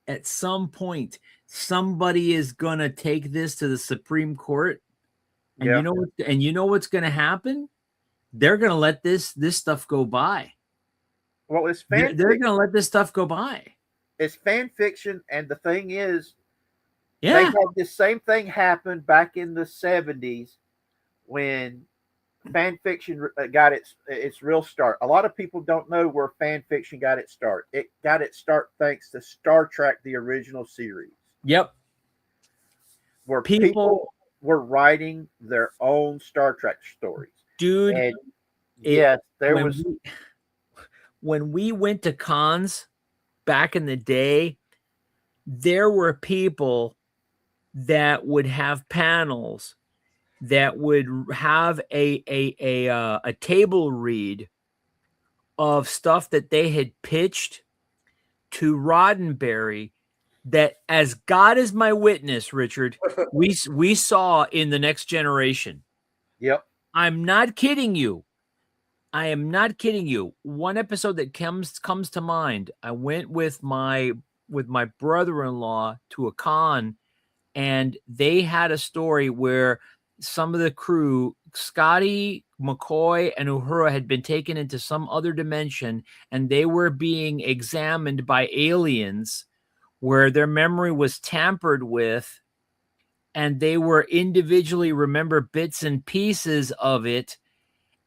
At some point, somebody is gonna take this to the Supreme Court. And you know what's gonna happen? They're gonna let this stuff go by. Well, it's they're gonna let this stuff go by. It's fan fiction, and the thing is, they had this same thing happen back in the 70s when fan fiction got its real start. A lot of people don't know where fan fiction got its start. It got its start thanks to Star Trek, the original series. Yep. Where people were writing their own Star Trek stories. Dude, and yes, when we went to cons back in the day, there were people that would have panels that would have a table read of stuff that they had pitched to Roddenberry that, as God is my witness, Richard, we saw in The Next Generation. Yep. I'm not kidding you. I am not kidding you. One episode that comes to mind, I went with my brother-in-law to a con, and they had a story where some of the crew, Scotty, McCoy, and Uhura, had been taken into some other dimension, and they were being examined by aliens where their memory was tampered with, and they were individually remember bits and pieces of it.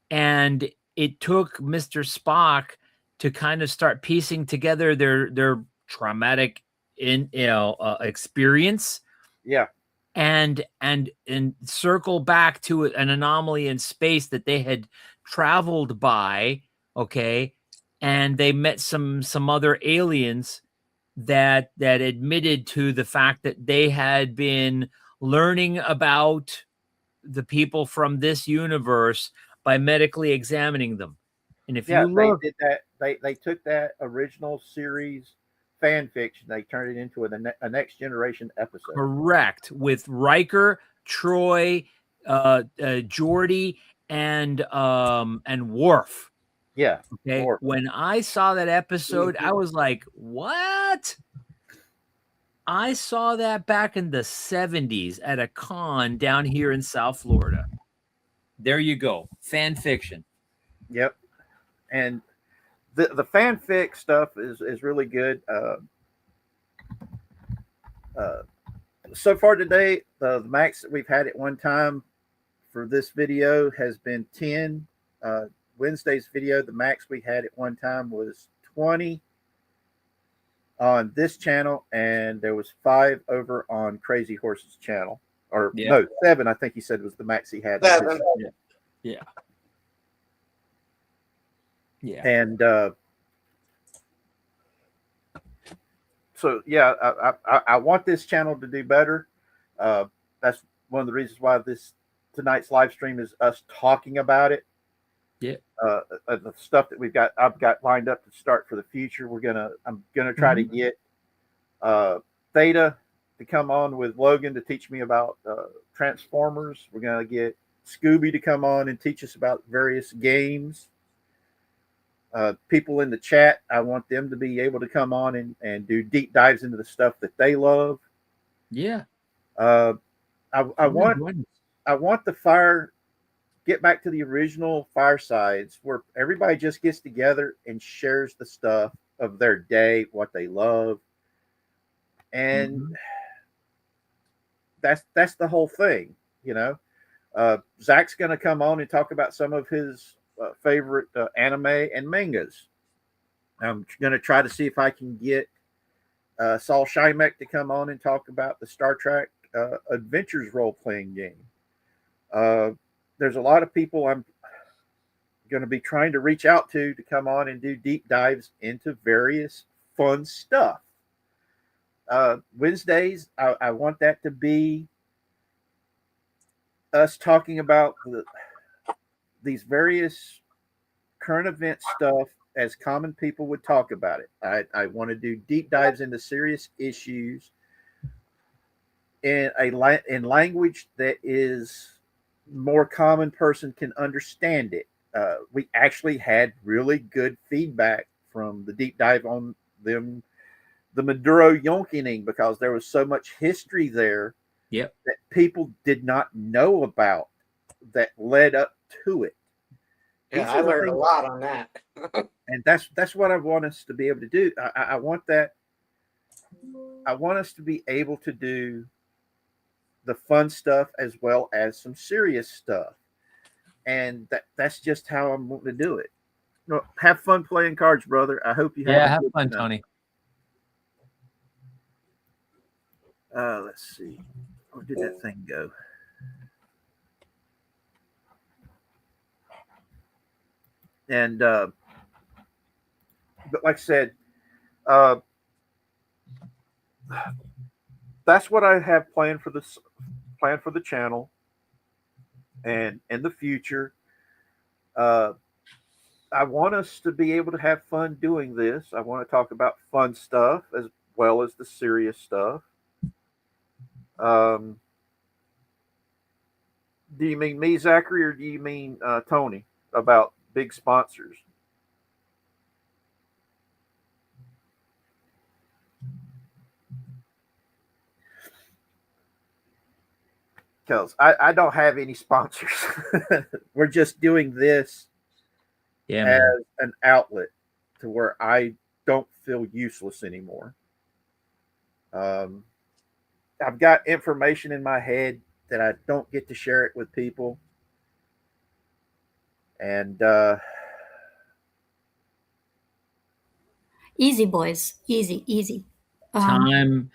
And it took Mr. Spock to kind of start piecing together their traumatic experience. Yeah. And circle back to an anomaly in space that they had traveled by, okay, and they met some other aliens that admitted to the fact that they had been learning about the people from this universe by medically examining them. And if you look, they did that. They took that original series fan fiction. They turned it into a next generation episode. Correct. With Riker, Troy, Geordi, and Worf. Yeah. Okay. Worf. When I saw that episode, I was like, what? I saw that back in the 70s at a con down here in South Florida. There you go. Fan fiction. Yep. And the fanfic stuff is really good. So far today, the max that we've had at one time for this video has been 10. Wednesday's video, the max we had at one time was 20 on this channel, and there was 5 over on Crazy Horse's channel. Or no, 7, I think he said was the max he had. 7. Yeah. And so yeah, I want this channel to do better. That's one of the reasons why tonight's live stream is us talking about it. Yeah. The stuff that I've got lined up to start for the future. I'm gonna try to get Theta to come on with Logan to teach me about Transformers. We're gonna get Scooby to come on and teach us about various games. People in the chat, I want them to be able to come on and do deep dives into the stuff that they love. Yeah. I want get back to the original Firesides where everybody just gets together and shares the stuff of their day, what they love. And that's the whole thing, you know. Zach's going to come on and talk about some of his favorite anime and mangas. I'm going to try to see if I can get Saul Shymek to come on and talk about the Star Trek Adventures role-playing game. There's a lot of people I'm going to be trying to reach out to come on and do deep dives into various fun stuff. Wednesdays, I want that to be us talking about these various current event stuff as common people would talk about it. I want to do deep dives into serious issues in language that is more common person can understand it. We actually had really good feedback from the deep dive on them, the Maduro Yonkining, because there was so much history there that people did not know about that led up to it. Yeah, I learned a lot on that. And that's what I want us to be able to do. I want that. I want us to be able to do the fun stuff as well as some serious stuff. And that's just how I'm wanting to do it. No, have fun playing cards, brother. I hope you have fun, Tony. Let's see. Where did that thing go? And but like I said, that's what I have planned for the channel. And in the future, I want us to be able to have fun doing this. I want to talk about fun stuff as well as the serious stuff. Do you mean me, Zachary, or do you mean Tony about big sponsors? Because I don't have any sponsors. We're just doing this as an outlet to where I don't feel useless anymore. I've got information in my head that I don't get to share it with people. And easy, boys. Easy. Time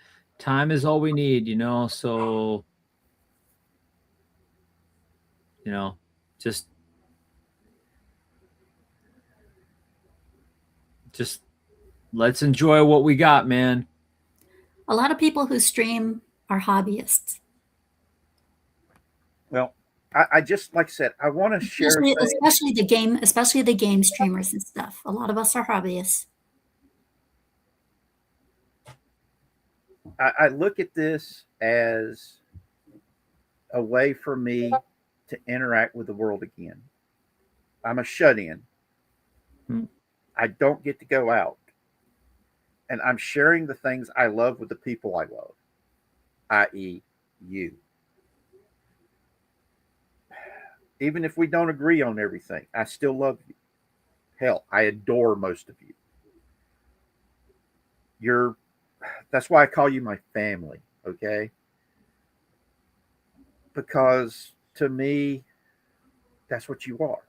is all we need, you know. So, you know, just let's enjoy what we got, man. A lot of people who stream are hobbyists. Well, I just, like I said, I want to share, especially the game streamers and stuff. A lot of us are hobbyists. I look at this as a way for me to interact with the world again. I'm a shut in. Hmm. I don't get to go out. And I'm sharing the things I love with the people I love, i.e., you. Even if we don't agree on everything, I still love you. Hell, I adore most of you. That's why I call you my family, okay? Because to me, that's what you are.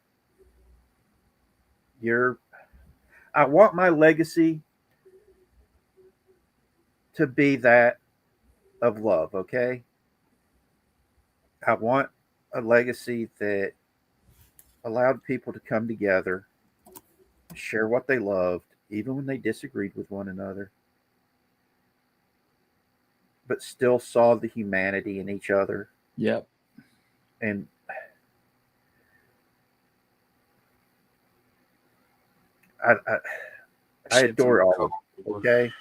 I want my legacy to be that of love, okay? I want a legacy that allowed people to come together, share what they loved, even when they disagreed with one another, but still saw the humanity in each other. Yep. And I adore all of it, okay?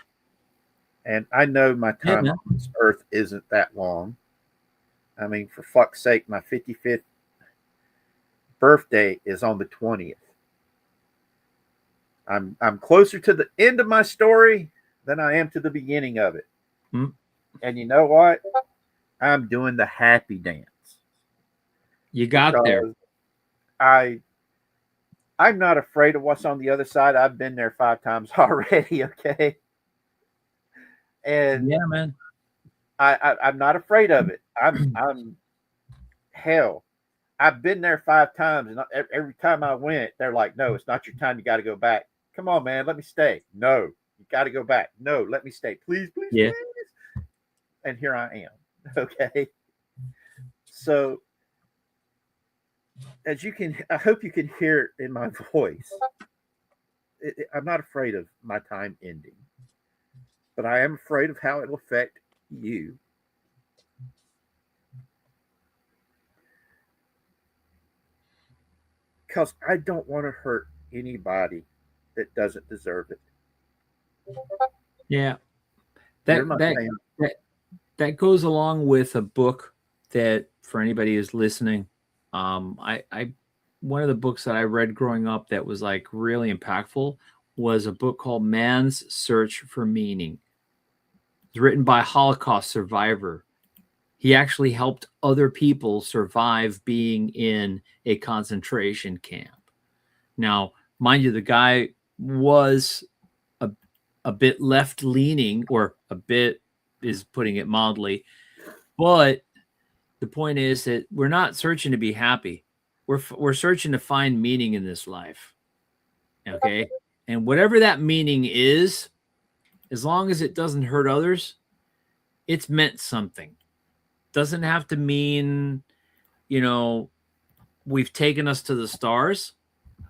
And I know my time on this earth isn't that long. I mean, for fuck's sake, my 55th birthday is on the 20th. I'm closer to the end of my story than I am to the beginning of it. Hmm. And you know what? I'm doing the happy dance. You got there. I'm not afraid of what's on the other side. I've been there 5 times already, okay? And yeah, man. I'm not afraid of it. I'm hell. I've been there 5 times, and every time I went, they're like, "No, it's not your time. You got to go back. Come on, man, let me stay." No, you got to go back. No, let me stay, please, please, Yeah. please. And here I am. Okay. So, I hope you can hear it in my voice. I'm not afraid of my time ending, but I am afraid of how it'll affect you. Because I don't want to hurt anybody that doesn't deserve it. Yeah. You're That my that family. that that goes along with a book that, for anybody who's listening, I one of the books that I read growing up that was like really impactful was a book called Man's Search for Meaning. It's written by a Holocaust survivor. He actually helped other people survive being in a concentration camp. Now, mind you, the guy was a bit left leaning, or a bit is putting it mildly. But the point is that we're not searching to be happy. We're searching to find meaning in this life. Okay. And whatever that meaning is, as long as it doesn't hurt others, it's meant something. Doesn't have to mean, we've taken us to the stars.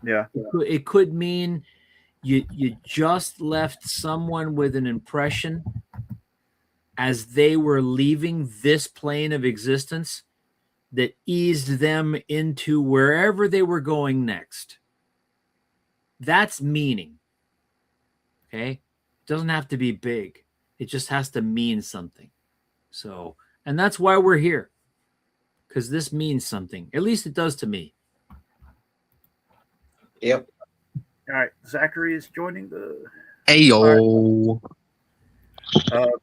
Yeah. It could mean you just left someone with an impression as they were leaving this plane of existence that eased them into wherever they were going next. That's meaning. Okay. It doesn't have to be big. It just has to mean something. So, and that's why we're here. Because this means something. At least it does to me. Yep. All right. Zachary is joining the. Hey yo.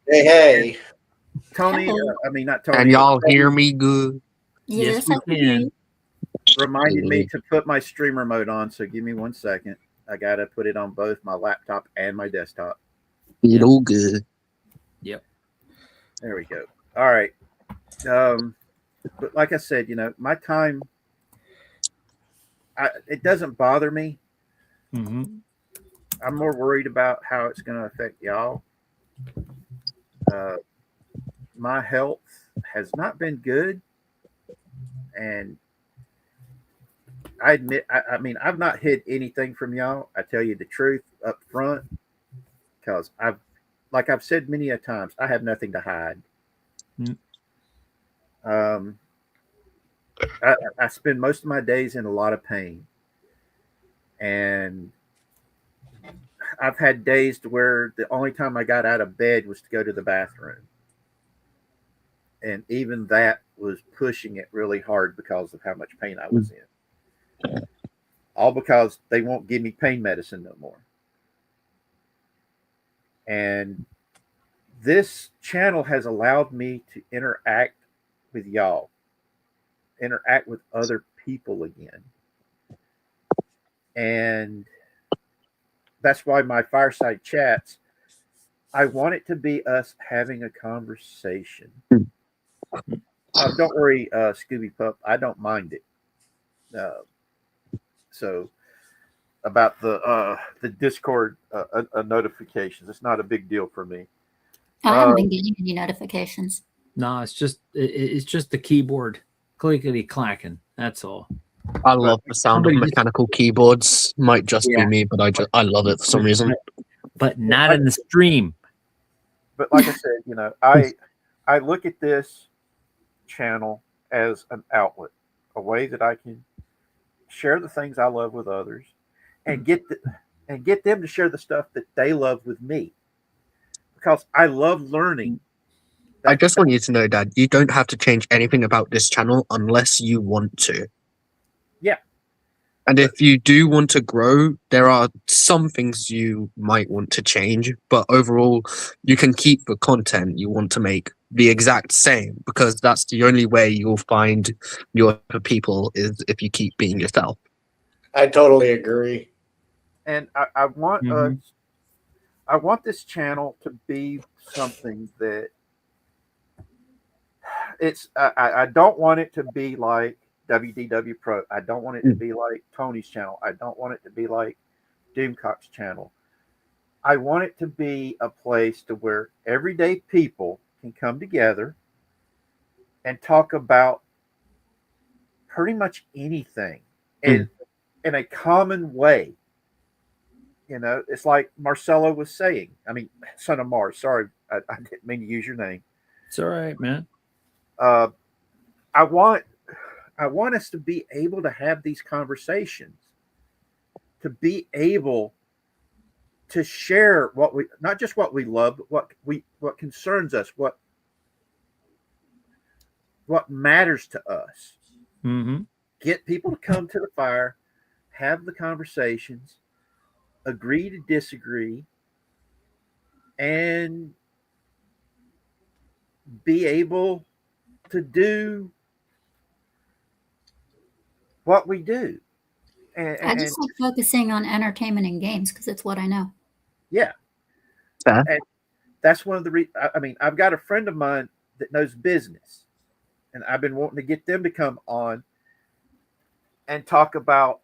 Hey. Tony, Hello. not Tony. Can y'all hear me good? Yes, we I can hear can. you. Reminded me to put my streamer mode on, so give me 1 second. I got to put it on both my laptop and my desktop. It all good. Yep. There we go. All right. But like I said, my time, it doesn't bother me. Mm-hmm. I'm more worried about how it's going to affect y'all. My health has not been good. And I admit, I've not hid anything from y'all. I tell you the truth up front, because I've said many a times, I have nothing to hide. Mm. I spend most of my days in a lot of pain, and I've had days to where the only time I got out of bed was to go to the bathroom. And even that was pushing it really hard because of how much pain I was in. All because they won't give me pain medicine no more. And this channel has allowed me to interact with y'all, interact with other people again. And that's why my fireside chats, I want it to be us having a conversation. Don't worry, Scooby Pup, I don't mind it. So about the Discord notifications, it's not a big deal for me. I haven't been getting any notifications. No, it's just the keyboard clickety clacking. That's all. I love the sound of mechanical keyboards. Might just be me, but I love it for some reason. But not in the stream. But like I said, you know, I look at this channel as an outlet, a way that I can share the things I love with others, and get them to share the stuff that they love with me, because I love learning. I just want you to know, Dad, you don't have to change anything about this channel unless you want to. Yeah. And if you do want to grow, there are some things you might want to change, but overall, you can keep the content you want to make the exact same, because that's the only way you'll find your people is if you keep being yourself. I totally agree. And I want I want this channel to be something that I don't want it to be like WDW Pro. I don't want it to be like Tony's channel. I don't want it to be like Doomcock's channel. I want it to be a place to where everyday people can come together and talk about pretty much anything in a common way. You know, it's like Marcelo was saying. I mean, Son of Mars. Sorry, I didn't mean to use your name. It's all right, man. I want us to be able to have these conversations, to be able to share what we, not just what we love, but what concerns us, what matters to us. Mm-hmm. Get people to come to the fire, have the conversations, agree to disagree, and be able to do what we do. I just like focusing on entertainment and games because it's what I know. Yeah. And that's one of the I mean, I've got a friend of mine that knows business, and I've been wanting to get them to come on and talk about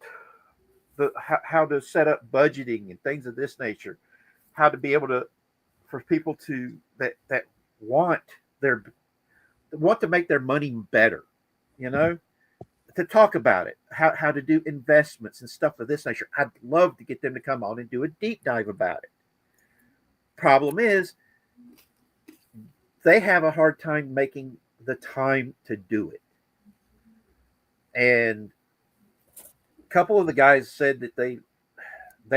how to set up budgeting and things of this nature, how to be able to, for people to that want to make their money better, you know, to talk about it, how to do investments and stuff of this nature. I'd love to get them to come on and do a deep dive about it. Problem is, they have a hard time making the time to do it. And a couple of the guys said that they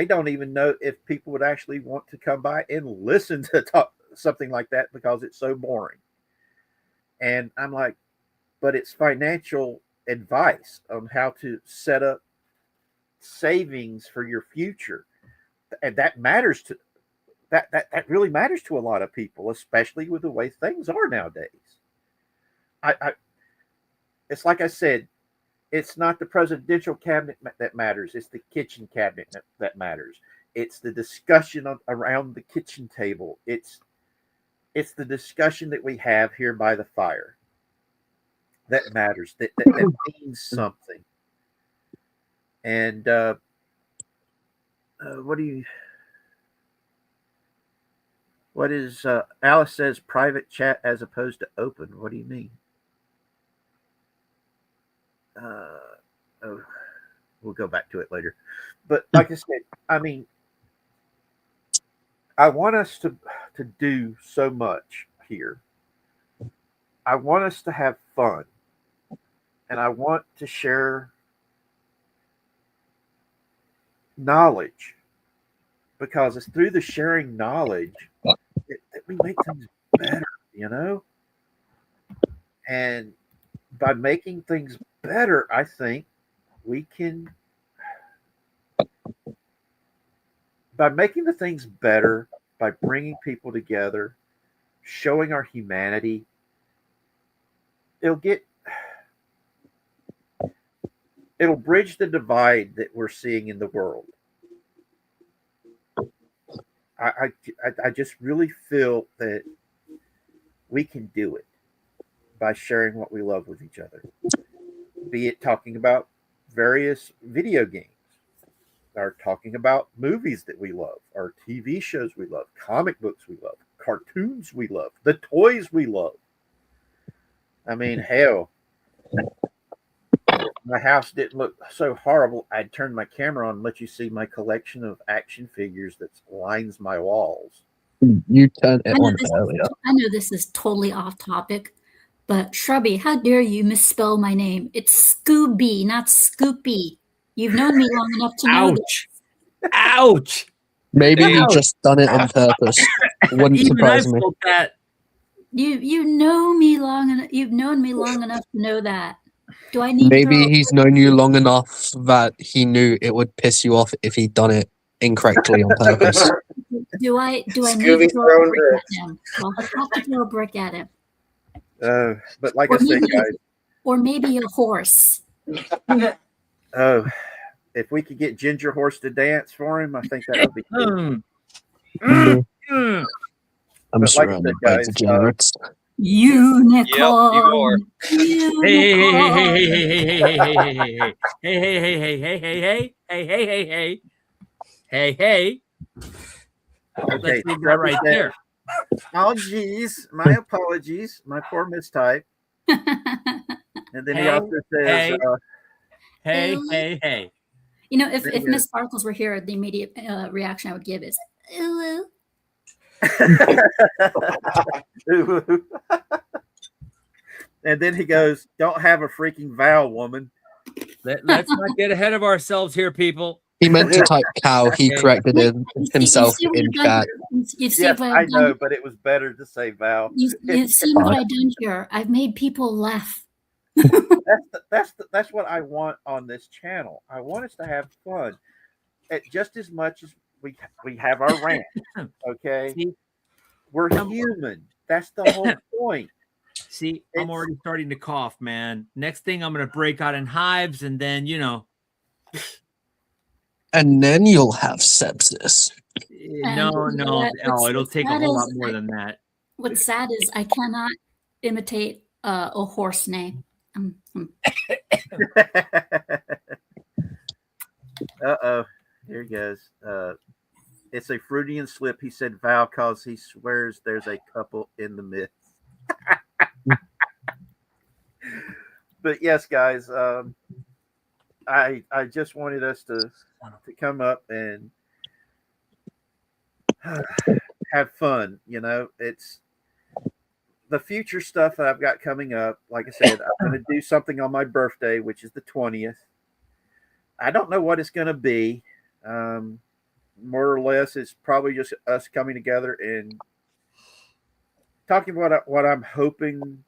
don't even know if people would actually want to come by and listen to something like that because it's so boring. And I'm like, but it's financial advice on how to set up savings for your future. And that matters to that really matters to a lot of people, especially with the way things are nowadays. It's like I said, it's not the presidential cabinet that matters. It's the kitchen cabinet that matters. It's the discussion around the kitchen table. It's the discussion that we have here by the fire that matters. That means something. And what is Alice says private chat as opposed to open? What do you mean? We'll go back to it later. But like I said, I mean, I want us to do so much here. I want us to have fun. And I want to share knowledge. because it's through the sharing knowledge that we make things better, And by making things better, I think we can, by making the things better, by bringing people together, showing our humanity, it'll bridge the divide that we're seeing in the world. I just really feel that we can do it by sharing what we love with each other. Be it talking about various video games, or talking about movies that we love, or TV shows we love, comic books we love, cartoons we love, the toys we love. I mean, hell, my house didn't look so horrible. I'd turn my camera on and let you see my collection of action figures that lines my walls. You turned it on earlier. I know this is totally off topic, but Shrubby, how dare you misspell my name? It's Scooby, not Scoopy. You've known me long enough to know this. Ouch! Maybe he just done it on purpose. Wouldn't Even surprise I've me. felt that. You know me long enough. You've known me long enough to know that. Do I need to Maybe throw he's known you long enough that he knew it would piss you off if he'd done it incorrectly on purpose. Do I need to Scooby throw a throwing brick at bricks. him? Well, I have to throw a brick at him. But like Or I said, maybe, guys, or maybe a horse. if we could get Ginger Horse to dance for him, I think that would be cool. Mm. Mhm. Mm. I'm But like I surrounded said, by guys, degenerates. Unicorn. Yep, you are. Hey. Okay, Let's leave that Shrubby right said, there. oh, geez, my apologies, my poor mistype. And then he Hey, also says, hey. You know, if There you Miss Sparkles were here, the immediate reaction I would give is, ooh. and then he goes, don't have a freaking vow, woman. Let's not get ahead of ourselves here, people. He meant to type cow. He Okay. corrected it himself You see what in I've done chat. here? You see Yes, what I I've done? know, but it was better to say vow. You've seen what I've done here. I've made people laugh. That's what I want on this channel. I want us to have fun, just as much as we have our rant. Okay, See, we're human. That's the whole point. see, I'm already starting to cough, man. Next thing, I'm gonna break out in hives, and then And then you'll have sepsis. no, it'll take a whole lot more than that. What's sad is I cannot imitate a horse name. Uh-oh. Here he goes. It's a Freudian slip. He said vow because he swears there's a couple in the midst. But yes, guys, I just wanted us to come up and have fun. It's the future stuff that I've got coming up. Like I said, I'm going to do something on my birthday, which is the 20th. I don't know what it's going to be. More or less, it's probably just us coming together and talking about what I'm hoping.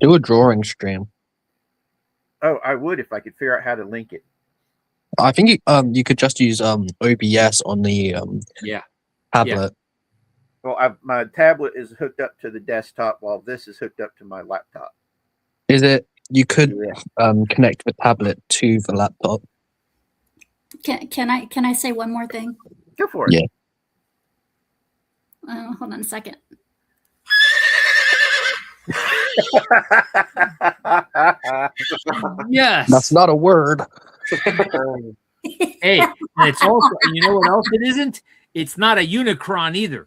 Do a drawing stream. Oh, I would if I could figure out how to link it. I think you could just use OBS on the tablet. Well, my tablet is hooked up to the desktop while this is hooked up to my laptop. Is it? You could connect the tablet to the laptop. Can I say one more thing? Go for it. Yeah. Hold on a second. Yes, That's not a word. Hey, and it's also, you know what else it isn't? It's not a Unicron either.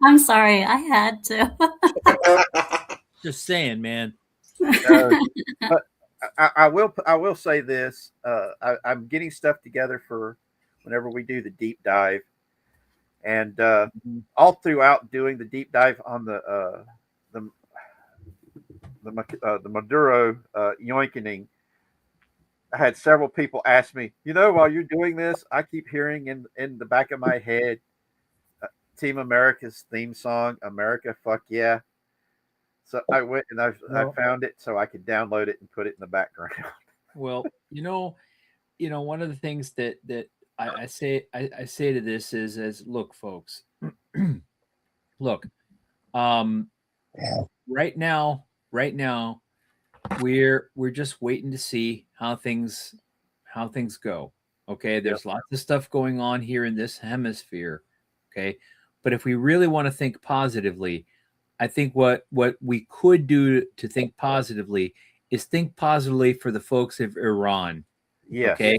I'm sorry, I had to. Just saying, man. But I will say this. I'm getting stuff together for whenever we do the deep dive, and all throughout doing the deep dive on the Maduro yoinkening, I had several people ask me, while you're doing this, I keep hearing in the back of my head Team America's theme song, America Fuck Yeah. So I went and I Well, found it so I could download it and put it in the background. well, one of the things that I say to this is look, folks, look, um, right now, we're just waiting to see how things go. Okay, there's lots of stuff going on here in this hemisphere. Okay, but if we really want to think positively, I think what we could do to think positively is think positively for the folks of Iran. Yes. Okay,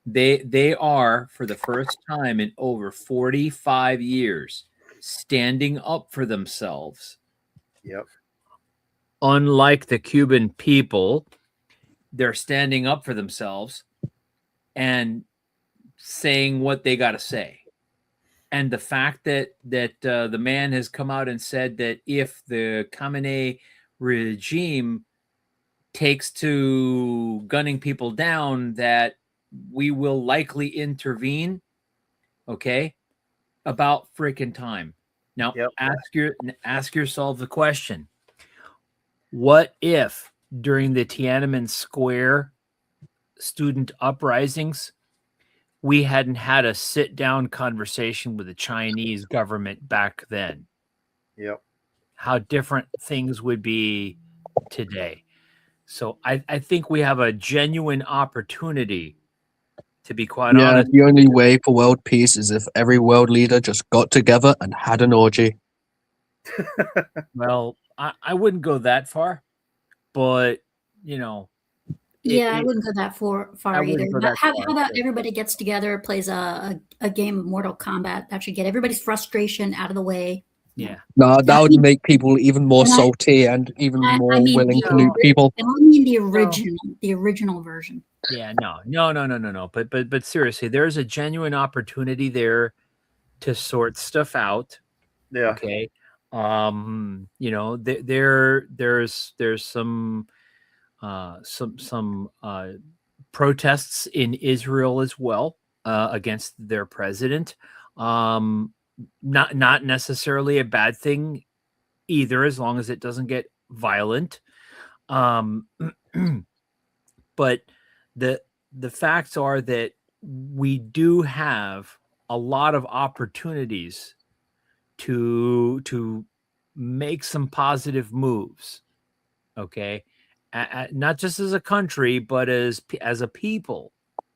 they are for the first time in over 45 years standing up for themselves. Yep. Unlike the Cuban people, they're standing up for themselves and saying what they got to say. And the fact that the man has come out and said that if the Khamenei regime takes to gunning people down, that we will likely intervene. Okay, about freaking time. Now, Yep. ask yourself the question: what if during the Tiananmen Square student uprisings, we hadn't had a sit-down conversation with the Chinese government back then? Yep. How different things would be today. So I think we have a genuine opportunity, to be quite Yeah, honest. the only way for world peace is if every world leader just got together and had an orgy. Well, I wouldn't go that far, but Yeah, I wouldn't go that I far either. wouldn't go But that how far. about everybody gets together, plays a game of Mortal Kombat? That should get everybody's frustration out of the way. Yeah. No, that I would mean- make people even more And I- salty and even I more mean willing the to nuke people. And I mean the original version. Yeah, no. But seriously, there's a genuine opportunity there to sort stuff out. Yeah. Okay. There's some protests in Israel as well against their president. Not necessarily a bad thing either, as long as it doesn't get violent. But the facts are that we do have a lot of opportunities to make some positive moves. Okay, not just as a country, but as a people.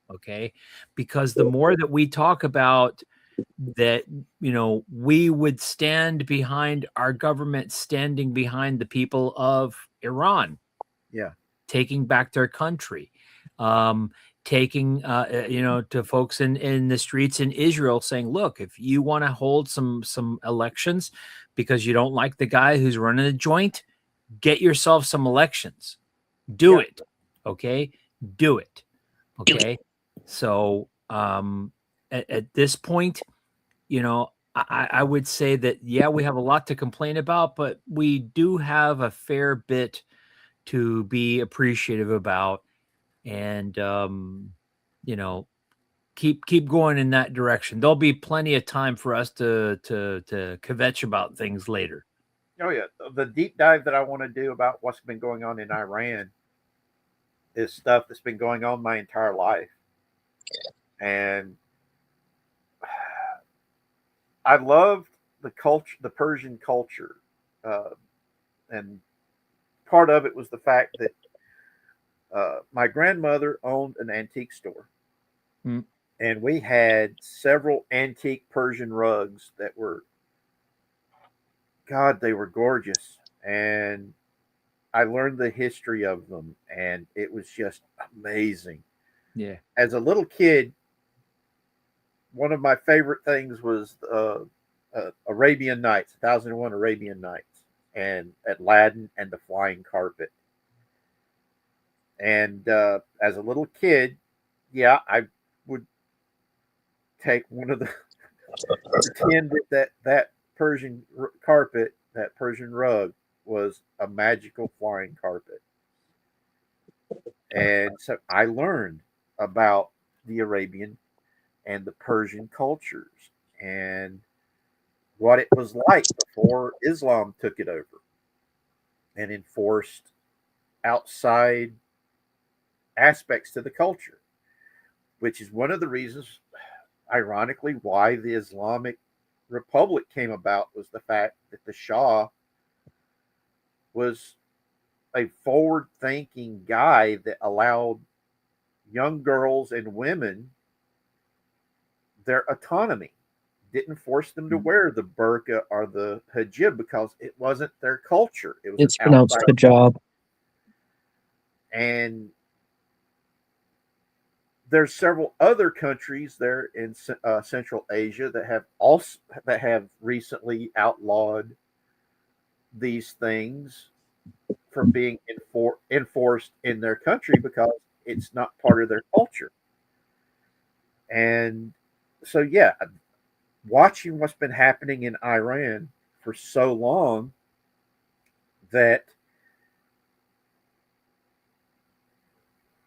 Okay, because the more that we talk about that, we would stand behind our government, standing behind the people of Iran. Yeah. Taking back their country, taking to folks in the streets in Israel, saying, look, if you want to hold some elections because you don't like the guy who's running the joint, get yourself some elections. Do it. Okay, do it. Okay. So at this point, I would say that, yeah, we have a lot to complain about, but we do have a fair bit to be appreciative about, and keep going in that direction. There'll be plenty of time for us to kvetch about things later. Oh yeah, the deep dive that I want to do about what's been going on in Iran is stuff that's been going on my entire life, and I loved the culture, the Persian culture, and part of it was the fact that my grandmother owned an antique store, and we had several antique Persian rugs that were, God, they were gorgeous, and I learned the history of them, and it was just amazing. Yeah. As a little kid, one of my favorite things was Arabian Nights, 1001 Arabian Nights, and Aladdin and the Flying Carpet. And as a little kid, yeah, I would take one of the pretend that Persian carpet, that Persian rug, was a magical flying carpet. And so I learned about the Arabian and the Persian cultures and what it was like before Islam took it over and enforced outside aspects to the culture, which is one of the reasons, ironically, why the Islamic Republic came about, was the fact that the Shah was a forward thinking guy that allowed young girls and women their autonomy, didn't force them to wear the burqa or the hijab because it wasn't their culture. It was It's an pronounced outside. hijab. And there's several other countries there in Central Asia that have recently outlawed these things from being enforced in their country because it's not part of their culture. And so, yeah, watching what's been happening in Iran for so long, that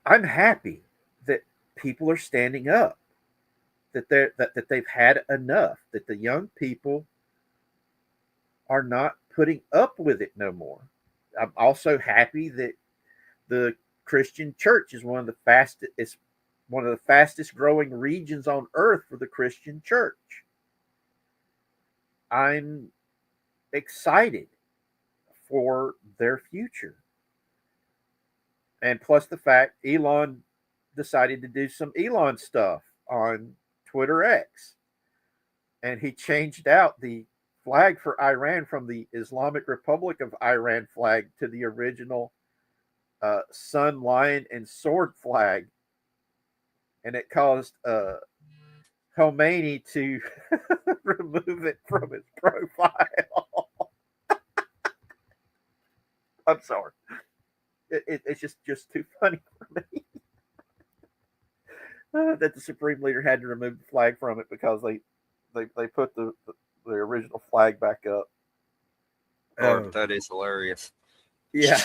I'm happy that people are standing up, that they've had enough, that the young people are not putting up with it no more. I'm also happy that the Christian church is one of the fastest growing regions on earth for the Christian church. I'm excited for their future. And plus the fact Elon decided to do some Elon stuff on Twitter X. And he changed out the flag for Iran from the Islamic Republic of Iran flag to the original sun, lion, and sword flag. And it caused Khomeini to remove it from his profile. I'm sorry. It's just too funny for me. That the supreme leader had to remove the flag from it because they put the original flag back up. Lord, that is hilarious. Yeah.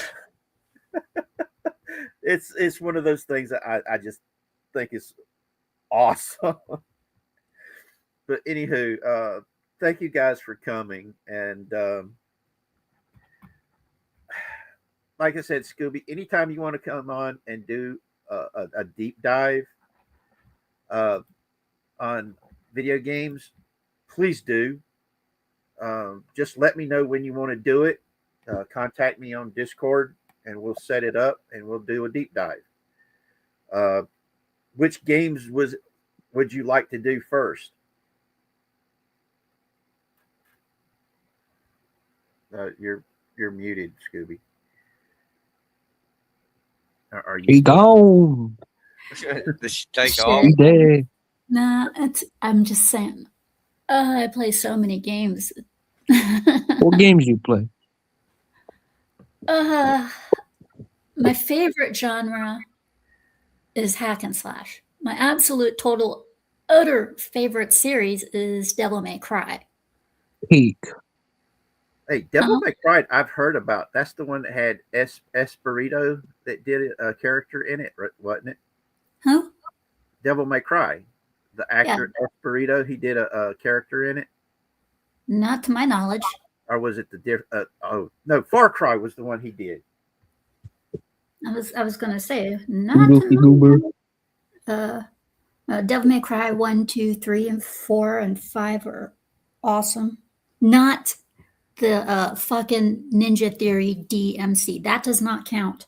It's one of those things that I just think is awesome. But anywho, thank you guys for coming. And like I said, Scooby, anytime you want to come on and do a deep dive on video games, please do. Just let me know when you want to do it. Contact me on Discord and we'll set it up and we'll do a deep dive. Which games would you like to do first? You're muted, Scooby. Are you? He gone. This take Shit. off. He dead. Nah, I'm just saying. I play so many games. What games you play? My favorite genre is hack and slash. My absolute total utter favorite series is Devil May Cry. Peak. Hey, Devil May Cry, I've heard about. That's the one that had Esperito that did a character in it, wasn't it? Huh? Devil May Cry. The actor Esperito, he did a character in it. Not to my knowledge. Or was it the different? Oh no, Far Cry was the one he did. I was gonna say not to Devil May Cry 1, 2, 3, and 4 and 5 are awesome. Not the fucking Ninja Theory DMC. That does not count.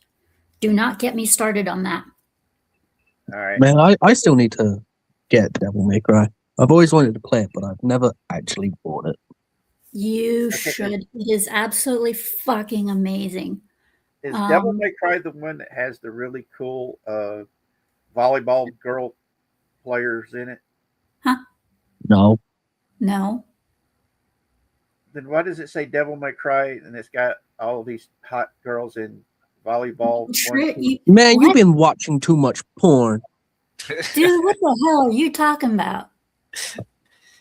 Do not get me started on that. All right. Man, I still need to get Devil May Cry. I've always wanted to play it, but I've never actually bought it. You should. It is absolutely fucking amazing. Is Devil May Cry the one that has the really cool volleyball girl players in it? Huh? No. No. Then why does it say Devil May Cry and it's got all these hot girls in volleyball? Man, you've been watching too much porn. Dude, what the hell are you talking about?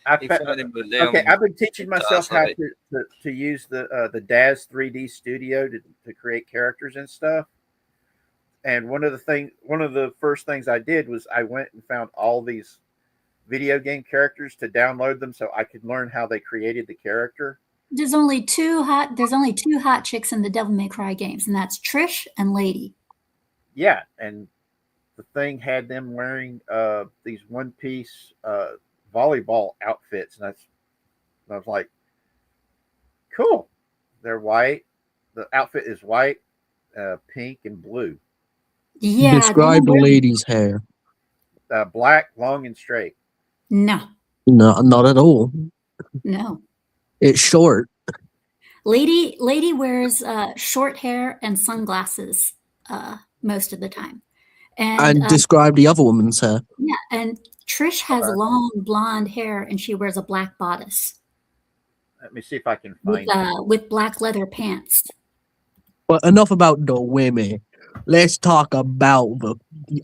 I've been teaching myself how to use the DAZ 3D Studio to create characters and stuff. And one of the first things I did was I went and found all these video game characters to download them so I could learn how they created the character. There's only two hot chicks in the Devil May Cry games, and that's Trish and Lady. Yeah, and the thing had them wearing these one-piece volleyball outfits, and I was like, cool. They're white. The outfit is white, pink, and blue. Yeah. Describe the lady's hair. Black, long, and straight. No. No, not at all. No. It's short. Lady wears short hair and sunglasses most of the time. And describe the other woman's hair. Yeah, and Trish has long blonde hair and she wears a black bodice Let me see if I can find it. with black leather pants. But enough about the women. Let's talk about the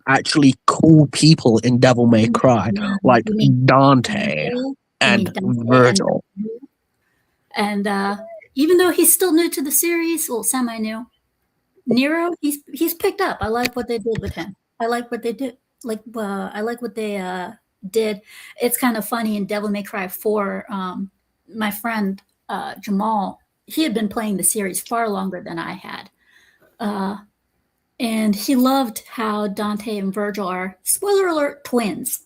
actually cool people in Devil May Cry, like Dante and Virgil. And even though he's still new to the series, well, semi-new, Nero, he's picked up. I like what they did with him. I like what they did. I like what they did. It's kind of funny in Devil May Cry 4. My friend Jamal, he had been playing the series far longer than I had. And he loved how Dante and Virgil are, spoiler alert, twins.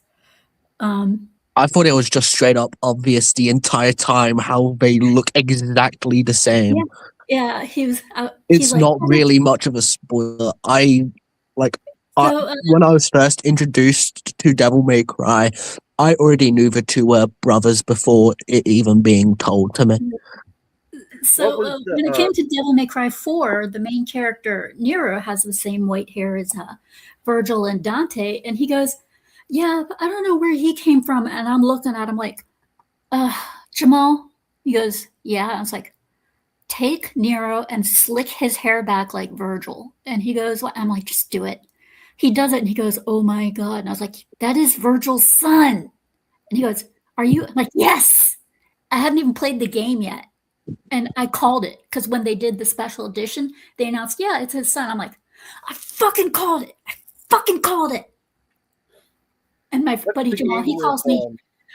I thought it was just straight up obvious the entire time how they look exactly the same. Yeah, he was. It's not really much of a spoiler. When I was first introduced to Devil May Cry, I already knew the two were brothers before it even being told to me. So when it came to Devil May Cry 4, the main character, Nero, has the same white hair as Virgil and Dante. And he goes, yeah, but I don't know where he came from. And I'm looking at him like, Jamal? He goes, yeah. I was like, take Nero and slick his hair back like Virgil. And he goes, well, I'm like, just do it. He does it. And he goes, oh my God. And I was like, that is Virgil's son. And he goes, are you? I'm like, yes. I haven't even played the game yet. And I called it because when they did the special edition, they announced, yeah, it's his son. I'm like, I fucking called it. I fucking called it. And my buddy Jamal, he calls me.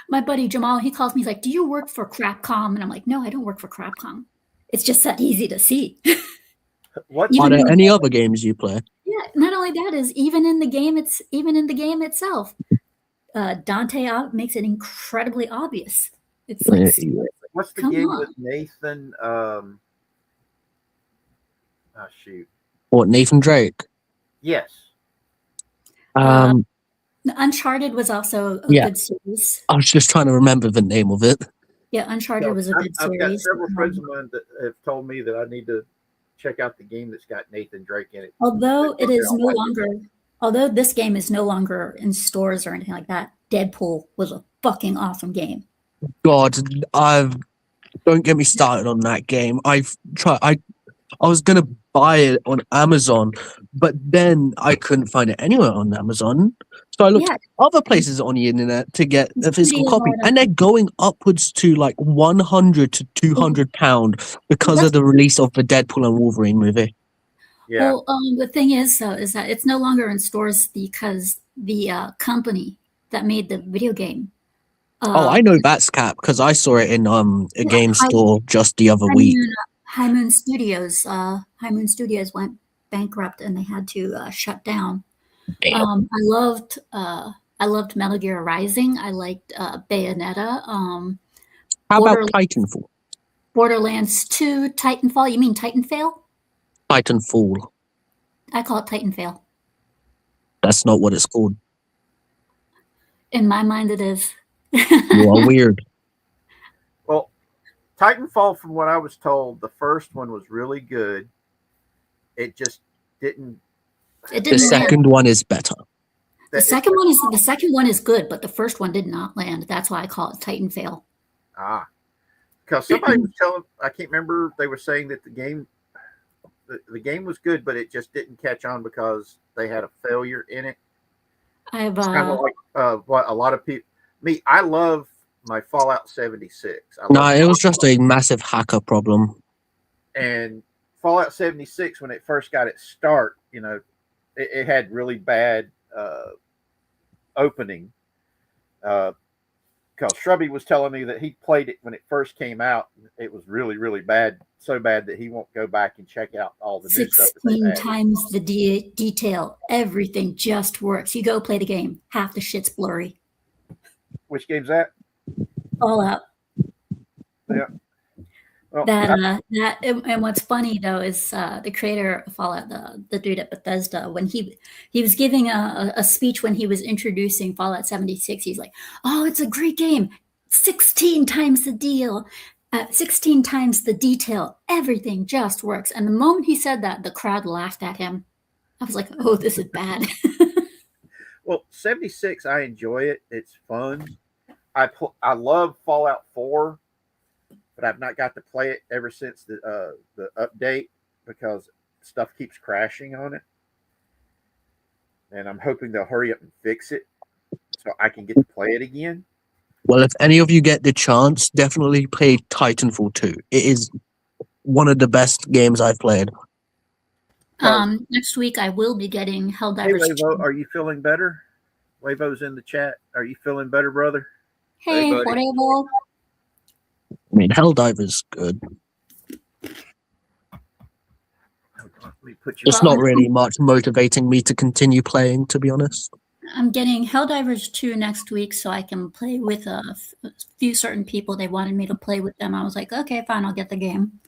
My buddy Jamal, he calls me. He's like, do you work for Crapcom? And I'm like, no, I don't work for Crapcom. It's just that easy to see. Are there any other games you play? Yeah, not only that is even in the game itself, Dante makes it incredibly obvious. It's like, what's the game with Nathan? Shoot. What, Nathan Drake? Yes. Uncharted was also a good series. I was just trying to remember the name of it. Yeah, Uncharted was a good series. I've got several friends of mine that have told me that I need to check out the game that's got Nathan Drake in it. Although this game is no longer in stores or anything like that, Deadpool was a fucking awesome game. God, don't get me started on that game. I was gonna buy it on Amazon, but then I couldn't find it anywhere on Amazon. So I looked other places on the internet to get a physical copy, and they're going upwards to like £100 to £200 because of the release of the Deadpool and Wolverine movie. Yeah. Well, the thing is, though, is that it's no longer in stores because the company that made the video game. I know that's cap because I saw it in a game store just the other week. High Moon Studios went bankrupt and they had to shut down. I loved Metal Gear Rising. I liked Bayonetta. How about Titanfall? Borderlands 2, Titanfall. You mean Titanfall? Titanfall. I call it Titanfall. That's not what it's called. In my mind, it is. You are weird. Well, Titanfall, from what I was told, the first one was really good. It just didn't. The second one is better. The second one is good, but the first one did not land. That's why I call it Titanfall. Because somebody was telling, I can't remember, they were saying that the game was good, but it just didn't catch on because they had a failure in it. It's kind of like what a lot of people. I love my Fallout 76. It was just a massive hacker problem. And Fallout 76, when it first got its start, it it had really bad opening. Because Shrubby was telling me that he played it when it first came out. It was really, really bad. So bad that he won't go back and check out all the new stuff. 16 times the detail. Everything just works. You go play the game. Half the shit's blurry. Which game's that? Fallout. Yeah. Well, And what's funny though is the creator of Fallout, the dude at Bethesda, when he was giving a speech when he was introducing Fallout 76, he's like, "Oh, it's a great game. 16 times the deal, 16 times the detail. Everything just works." And the moment he said that, the crowd laughed at him. I was like, "Oh, this is bad." well, 76, I enjoy it. It's fun. I love Fallout 4. But I've not got to play it ever since the update because stuff keeps crashing on it. And I'm hoping they'll hurry up and fix it so I can get to play it again. Well, if any of you get the chance, definitely play Titanfall 2. It is one of the best games I've played. Next week I will be getting Hey, Helldivers. Wavo, are you feeling better? Wavo's in the chat. Are you feeling better, brother? Hey, Hey, buddy. whatever. I mean, Helldiver's good. Let me put you. It's not really much motivating me to continue playing, to be honest. I'm getting Helldivers 2 next week so I can play with a few certain people. They wanted me to play with them. I was like, okay, fine, I'll get the game.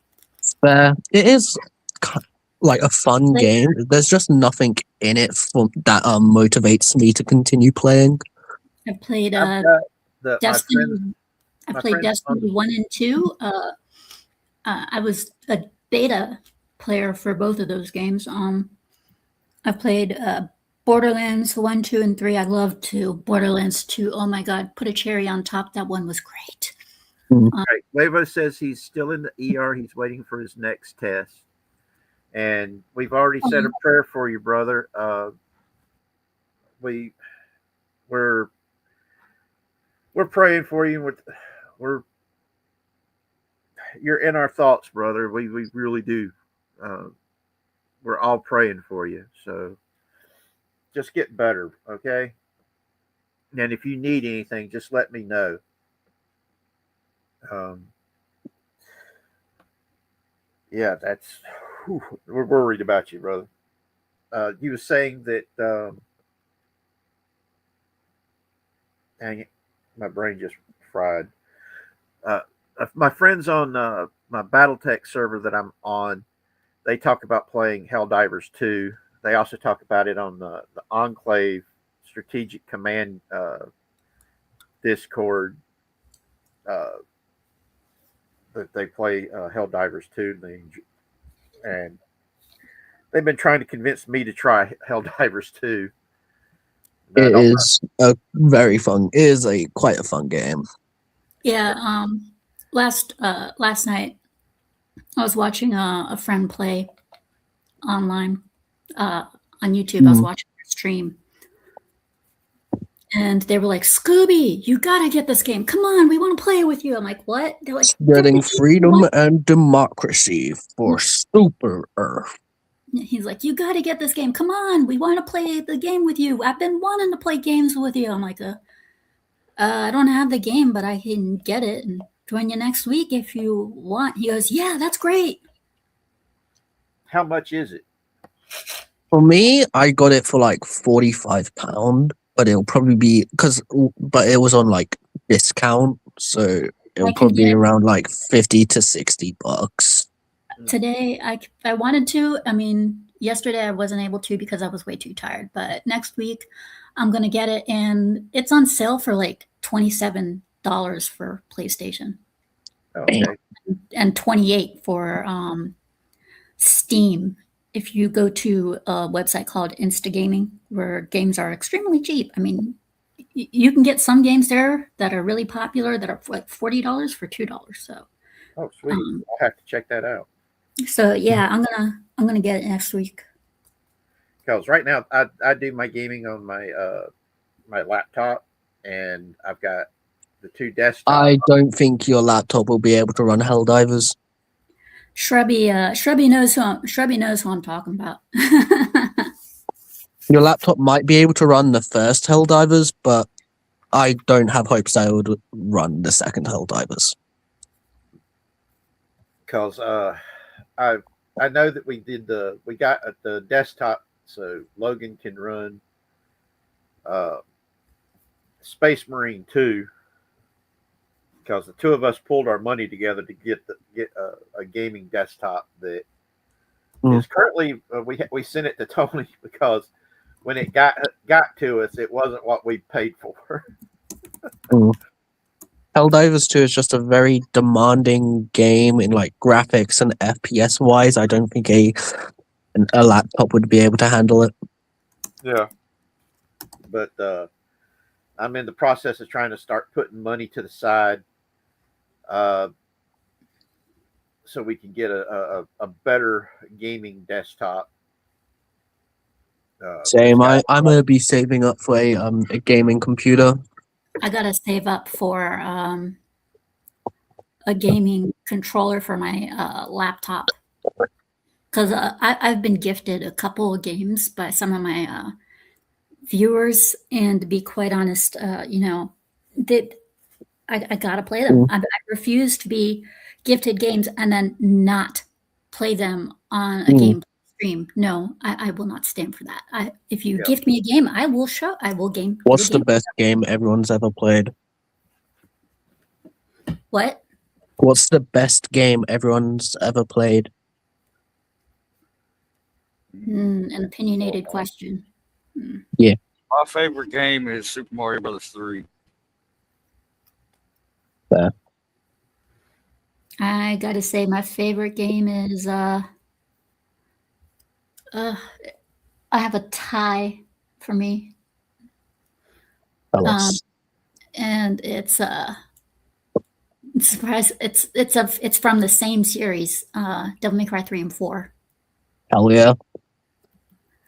Fair. It is like a fun game. There's just nothing in it that motivates me to continue playing. I played I've got Destiny. I my played friend's Destiny 1 and 2. I was a beta player for both of those games. I played Borderlands 1, 2, and 3. I loved 2. Borderlands 2, oh my God, put a cherry on top. That one was great. Right. Wavo says he's still in the ER. He's waiting for his next test. And we've already said a prayer for you, brother. We're praying for you. You're in our thoughts, brother. We really do. We're all praying for you. So just get better, okay? And if you need anything, just let me know. Yeah, we're worried about you, brother. You were saying that. Dang it, my brain just fried. My friends on my BattleTech server that I'm on, they talk about playing Helldivers 2. They also talk about it on the Enclave Strategic Command Discord. That they play Helldivers 2, and they've been trying to convince me to try Helldivers 2. It is a very fun. It is quite a fun game. Yeah. Last night I was watching a friend play online on YouTube. I was watching their stream, and they were like, "Scooby, you gotta get this game. Come on, we want to play with you." I'm like, "What?" They're like, Spreading freedom and democracy for Super Earth. He's like, "You got to get this game. Come on, we want to play the game with you. I've been wanting to play games with you." I'm like, I don't have the game, but I can get it and join you next week if you want. He goes, "Yeah, that's great." How much is it? For me, I got it for like £45, but it'll probably be but it was on like discount, so it'll probably be around like $50 to $60. Today, I wanted to. I mean, yesterday I wasn't able to because I was way too tired. But next week, I'm gonna get it, and it's on sale for like $27 for PlayStation. Okay. And $28 for Steam. If you go to a website called Instagaming, where games are extremely cheap. I mean, you can get some games there that are really popular that are like $40 for $2. So. Oh, sweet! I'll have to check that out. So yeah, I'm gonna get it next week. Because right now I do my gaming on my my laptop, and I've got the 2 desktops. I don't think your laptop will be able to run Helldivers. Shrubby knows who I'm talking about. Your laptop might be able to run the first Helldivers, but I don't have hopes that it would run the second Helldivers. Because I know that we got the desktop so Logan can run Space Marine 2, because the two of us pulled our money together to get a gaming desktop that is currently we sent it to Tony because when it got to us, it wasn't what we paid for. Helldivers 2 is just a very demanding game in like graphics and FPS wise. I don't think a laptop would be able to handle it. Yeah. But I'm in the process of trying to start putting money to the side so we can get a better gaming desktop. Same. I'm gonna be saving up for a gaming computer. I gotta save up for a gaming controller for my laptop because I've been gifted a couple of games by some of my viewers, and to be quite honest, that I gotta play them. I refuse to be gifted games and then not play them on a game stream. No, I will not stand for that. If you gift me a game, I will game. What's the best game everyone's ever played? What? What's the best game everyone's ever played? An opinionated question. Yeah. My favorite game is Super Mario Brothers 3. Fair. I gotta say, my favorite game is I have a tie for me. And it's it's from the same series, Devil May Cry 3 and 4. Hell yeah.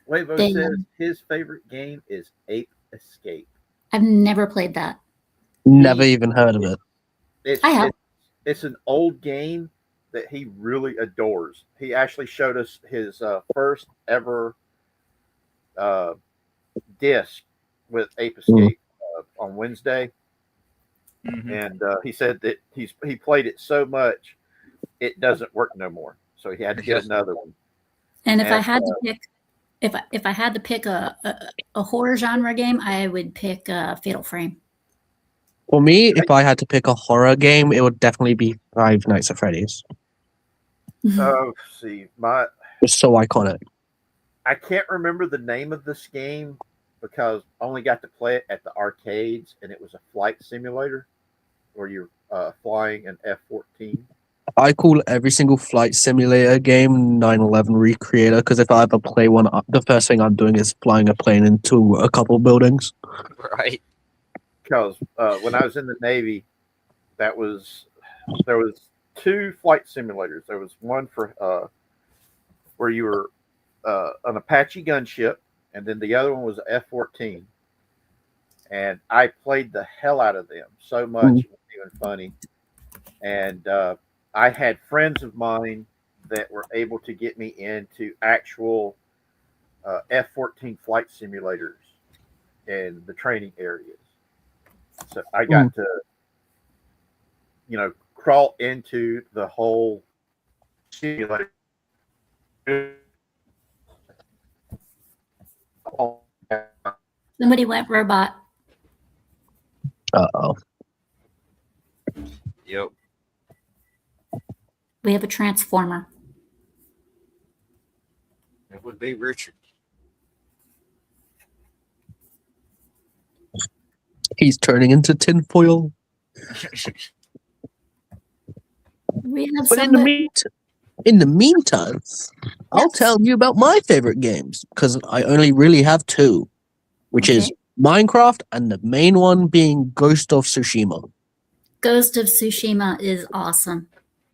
Wavo says his favorite game is Ape Escape. I've never played that. Never even heard of it. I have. It's an old game that he really adores. He actually showed us his first ever disc with Ape Escape on Wednesday. And he said that he played it so much it doesn't work no more, so he had to get another one. And if I had to pick, if I had to pick a horror genre game, I would pick Fatal Frame. For me, if I had to pick a horror game, it would definitely be Five Nights at Freddy's. Oh, see, It's so iconic. I can't remember the name of this game because I only got to play it at the arcades, and it was a flight simulator where you're flying an F-14. I call every single flight simulator game 9/11 Recreator, because if I ever play one, the first thing I'm doing is flying a plane into a couple buildings. Right. Because when I was in the Navy, there was 2 flight simulators. There was one for where you were an Apache gunship, and then the other one was F-14. And I played the hell out of them so much, it was even funny. And I had friends of mine that were able to get me into actual F-14 flight simulators in the training areas. So I got to, crawl into the whole simulator. Somebody went robot. Uh-oh. Yep. We have a transformer. It would be Richard. He's turning into tinfoil. We have But in the meantime, I'll tell you about my favorite games, because I only really have 2, which is Minecraft and the main one being Ghost of Tsushima. Ghost of Tsushima is awesome.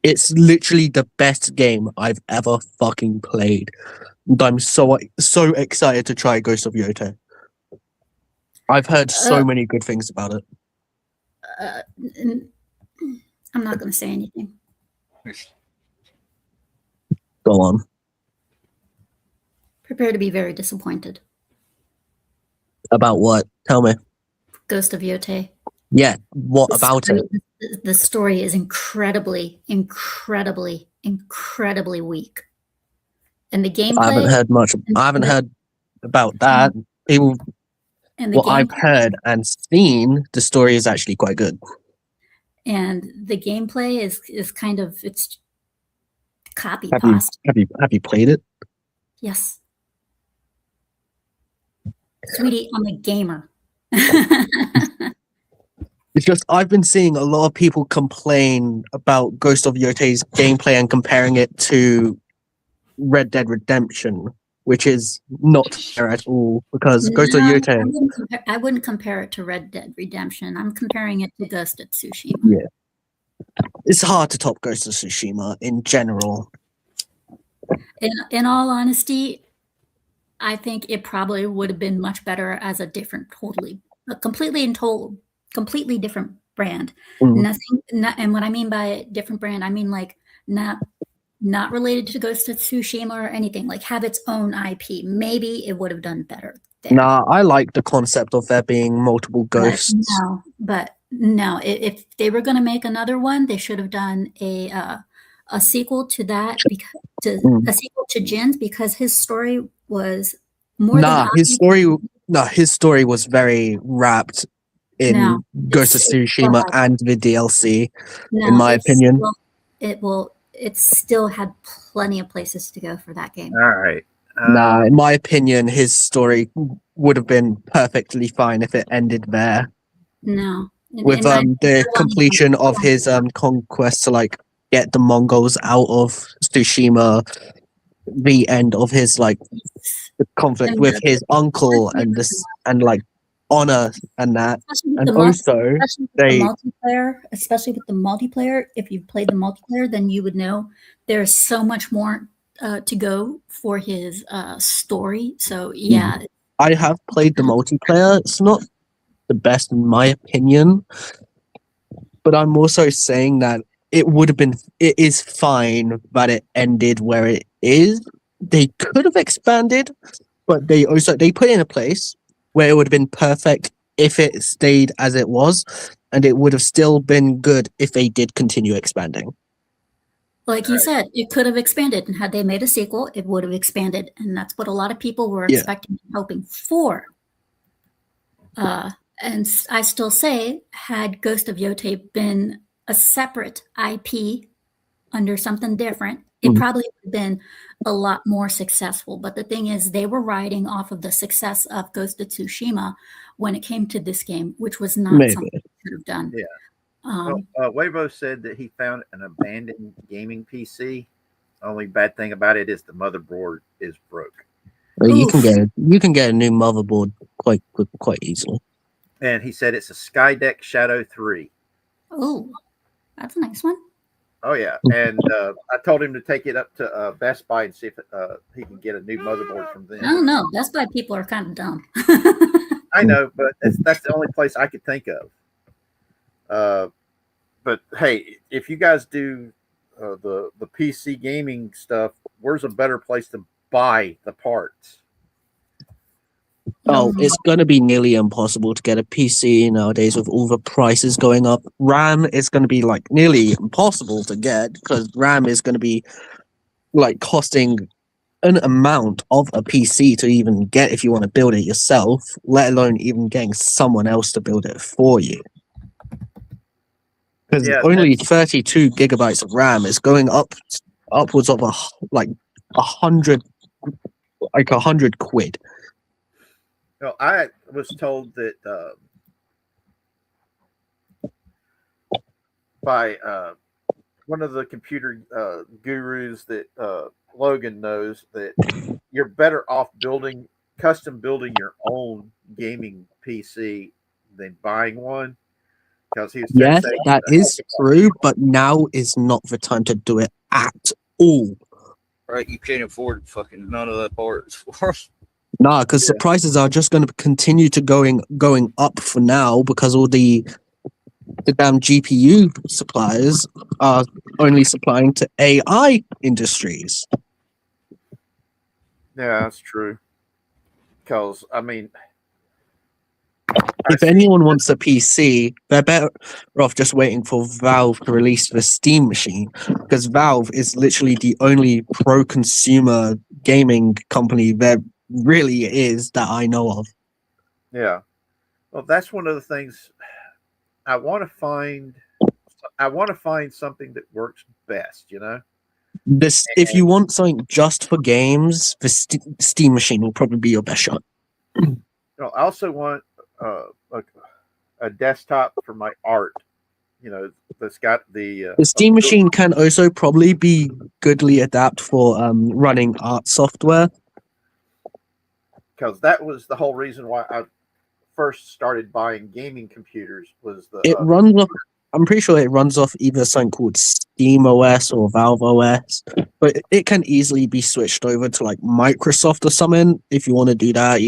It's literally the best game I've ever fucking played. And I'm so excited to try Ghost of Yote. I've heard so many good things about it. I'm not going to say anything. Go on. Prepare to be very disappointed. About what? Tell me. Ghost of Yote. Yeah, what The about story, it? the story is incredibly weak, and the I haven't gameplay heard much. I haven't heard about that. People, and the what I've gameplay heard and seen, the story is actually quite good. is kind of it's copy Have you pasta. have you played it? Yes, sweetie, I'm a gamer. It's just I've been seeing a lot of people complain about Ghost of Yote's gameplay and comparing it to Red Dead Redemption, which is not fair at all because Ghost of No, Yote, I wouldn't compare it to Red Dead Redemption. I'm comparing it to Ghost of Tsushima. yeah, it's hard to top Ghost of Tsushima in general. In all honesty, I think it probably would have been much better as a completely different brand. Mm. And what I mean by different brand, I mean like not related to Ghost of Tsushima or anything. Like have its own IP. Maybe it would have done better there. Nah, I like the concept of there being multiple ghosts. But no. If they were going to make another one, they should have done a sequel to that a sequel to Jin's because his story was more than his story was very wrapped in Ghost of Tsushima and the DLC, in my opinion. It still had plenty of places to go for that game. All right. Nah, in my opinion, his story would have been perfectly fine if it ended there. No. With the completion of his conquest to like get the Mongols out of Tsushima, the end of his like the conflict with his uncle and this and like honor and that, and also especially with the multiplayer. If you've played the multiplayer, then you would know there's so much more to go for his story. So yeah, I have played the multiplayer. It's not the best in my opinion, but I'm also saying that it is fine that it ended where it is. They could have expanded, but they put in a place where it would have been perfect if it stayed as it was, and it would have still been good if they did continue expanding. Like you said, it could have expanded, and had they made a sequel, it would have expanded, and that's what a lot of people were expecting and hoping for. And I still say, had Ghost of Yote been a separate IP under something different, it probably would have been a lot more successful. But the thing is, they were riding off of the success of Ghost of Tsushima when it came to this game, which was not something they could have done. Yeah. Weibo said that he found an abandoned gaming PC. Only bad thing about it is the motherboard is broke. You can get a new motherboard quite easily. And he said it's a Skydeck Shadow 3. Oh, that's a nice one. Oh yeah, and I told him to take it up to Best Buy and see if he can get a new motherboard from them. I don't know. Best Buy people are kind of dumb. I know, but that's the only place I could think of. But hey, if you guys do the PC gaming stuff, where's a better place to buy the parts? Oh, it's going to be nearly impossible to get a PC nowadays with all the prices going up. RAM is going to be like nearly impossible to get because RAM is going to be like costing an amount of a PC to even get if you want to build it yourself, let alone even getting someone else to build it for you. Because only 32 gigabytes of RAM is going upwards of like 100 quid. Well, I was told that by one of the computer gurus that Logan knows that you're better off custom building your own gaming PC than buying one. Because he was yes, that is true, but now is not the time to do it at all. Right, you can't afford fucking none of that parts for. Nah, because the prices are just going to continue to going up for now because all the damn GPU suppliers are only supplying to AI industries. Yeah, that's true. Because I mean, If anyone wants a PC, they're better off just waiting for Valve to release the Steam machine, because Valve is literally the only pro-consumer gaming company there really is that I know of. Yeah. Well, that's one of the things I want to find. I want to find something that works best. This, if you want something just for games, the Steam machine will probably be your best shot. I also want a desktop for my art. That's got the The Steam machine can also probably be goodly adapted for running art software. because that was the whole reason why I first started buying gaming computers was the It runs off. I'm pretty sure it runs off either something called Steam OS or Valve OS, but it can easily be switched over to like Microsoft or something if you want to do that.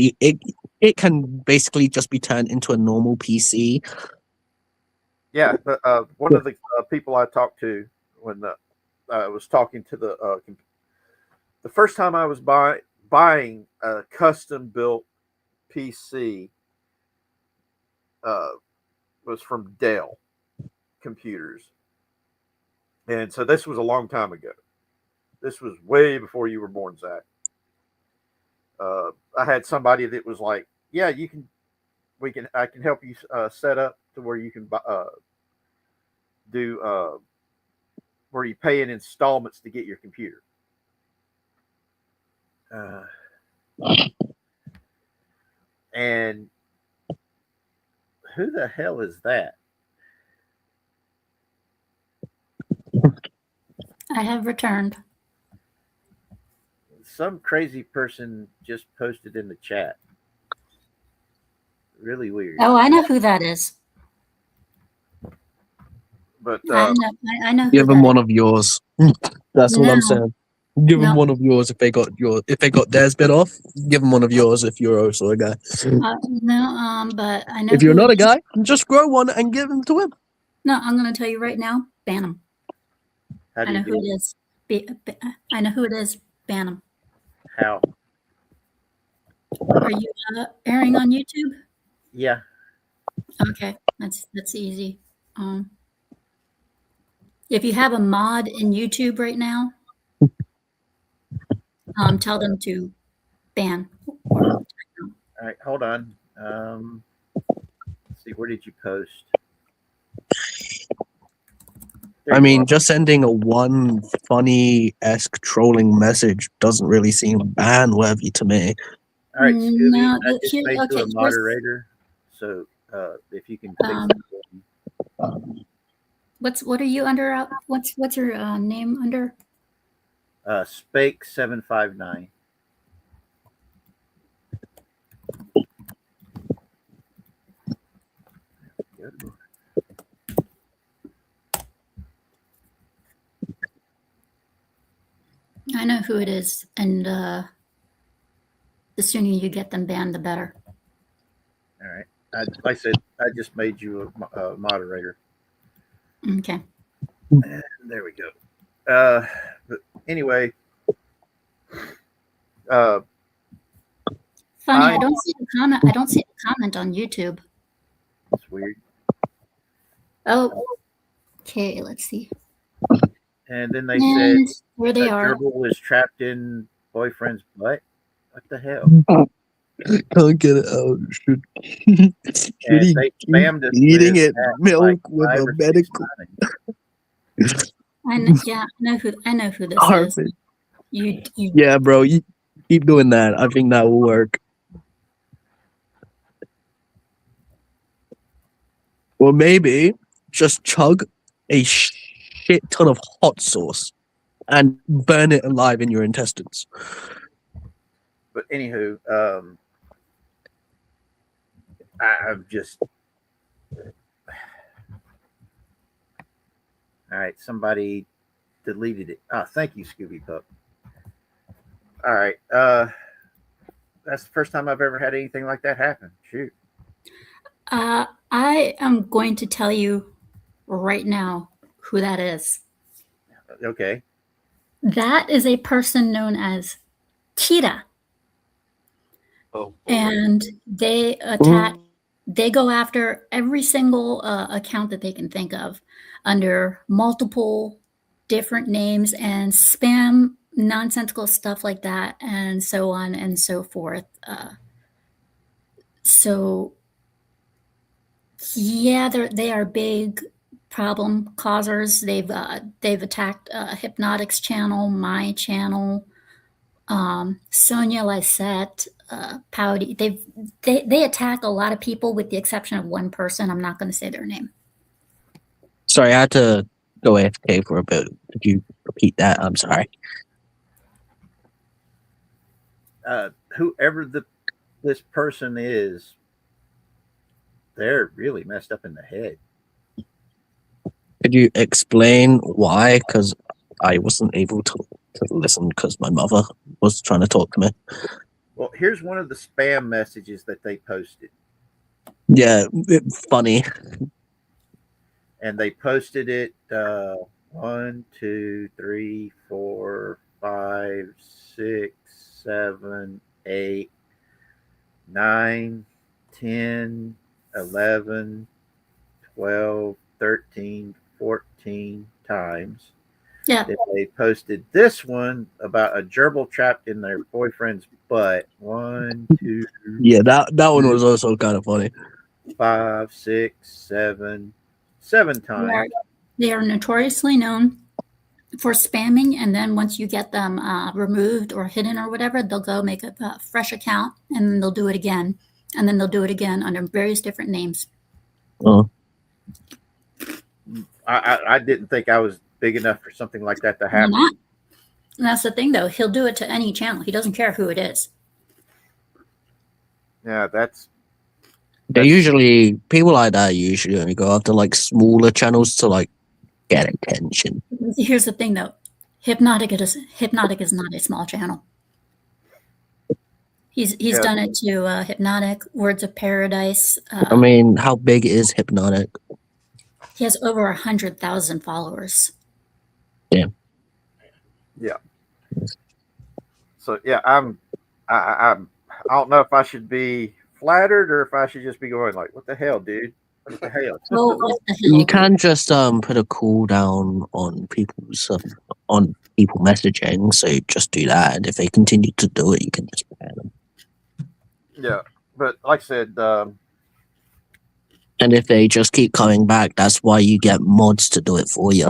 It can basically just be turned into a normal PC. yeah. But one of the people I talked to when I was talking to the first time I was buying a custom built PC was from Dell Computers, and so this was a long time ago. This was way before you were born, Zach. I had somebody that was like, "Yeah, I can help you set up to where you can do where you pay in installments to get your computer." And who the hell is that? I have returned. Some crazy person just posted in the chat. Really weird. Oh, I know who that is. But I know who Give them that one of yours. That's all No. I'm saying. Give them No. one of yours if they got theirs bit off. Give them one of yours if you're also a guy. No, but I know If you're who not it a is. guy, just grow one and give them to him. No, I'm going to tell you right now, ban him. how I do know you who do it is. I know who it is. Ban him. How? Are you airing on YouTube? Yeah. Okay, that's easy. If you have a mod in YouTube right now, tell them to ban. All right, hold on. Let's see, where did you post? There I you mean, are. just sending a one funny-esque trolling message doesn't really seem ban-worthy to me. All right, Scooby, No, I just made you a here's moderator. So if you can fix Um, it. what are you under? What's your name under? Spake 759. I know who it is, and the sooner you get them banned, the better. All right. Like I said, I just made you a moderator. Okay. And there we go. But anyway, Funny, I- I don't see the comment. I don't see the comment on YouTube. it's weird. Oh, okay. Let's see. And then they And said where they a are. gerbil was trapped in boyfriend's butt. What the hell? Can't get it out. Should And he they keep spammed us eating with it that, milk like, with 5 a or 6 medical times. Yeah, I know who this is. Harvard? You Yeah, bro, you keep doing that. I think that will work. Or maybe just chug a shit ton of hot sauce and burn it alive in your intestines. But anywho, I'm just all right. Somebody deleted it. Oh, thank you, Scooby Pup. All right, that's the first time I've ever had anything like that happen. Shoot. I am going to tell you right now who that is. Okay. That is a person known as Kita. Oh, And they attacked They go after every single account that they can think of under multiple different names and spam nonsensical stuff like that, and so on and so forth. So yeah, they are big problem causers. They've attacked Hypnotic's channel, my channel, Sonia Lysette, Pouty. They attack a lot of people with the exception of one person. I'm not going to say their name. Sorry, I had to go AFK for a bit. Could you repeat that? I'm sorry. Whoever this person is, they're really messed up in the head. Could you explain why? Because I wasn't able to listen because my mother was trying to talk to me. Well, here's one of the spam messages that they posted. Yeah, funny. And they posted it 1, 2, 3, 4, 5, 6, 7, 8, 9, 10, 11, 12, 13, 14 times. Yeah. They posted this one about a gerbil trapped in their boyfriend's butt. 1, 2, Yeah, that one was also kind of funny. 5, 6, 7 times. They are notoriously known for spamming, and then once you get them removed or hidden or whatever, they'll go make a fresh account, and then they'll do it again, and then they'll do it again under various different names. Oh. I didn't think I was big enough for something like that to You're happen. not. And that's the thing, though. He'll do it to any channel. He doesn't care who it is. Yeah, They usually, people like that usually only go after like smaller channels to like get attention. Here's the thing, though. Hypnotic is not a small channel. He's done it to Hypnotic, Words of Paradise. I mean, how big is Hypnotic? He has over 100,000 followers. Yeah. So yeah, I don't know if I should be flattered or if I should just be going like, "What the hell, dude? What the hell?" Oh, what the hell? You can just put a cooldown on people's people messaging, so just do that. And if they continue to do it, you can just ban them. Yeah, but like I said, And if they just keep coming back, that's why you get mods to do it for you.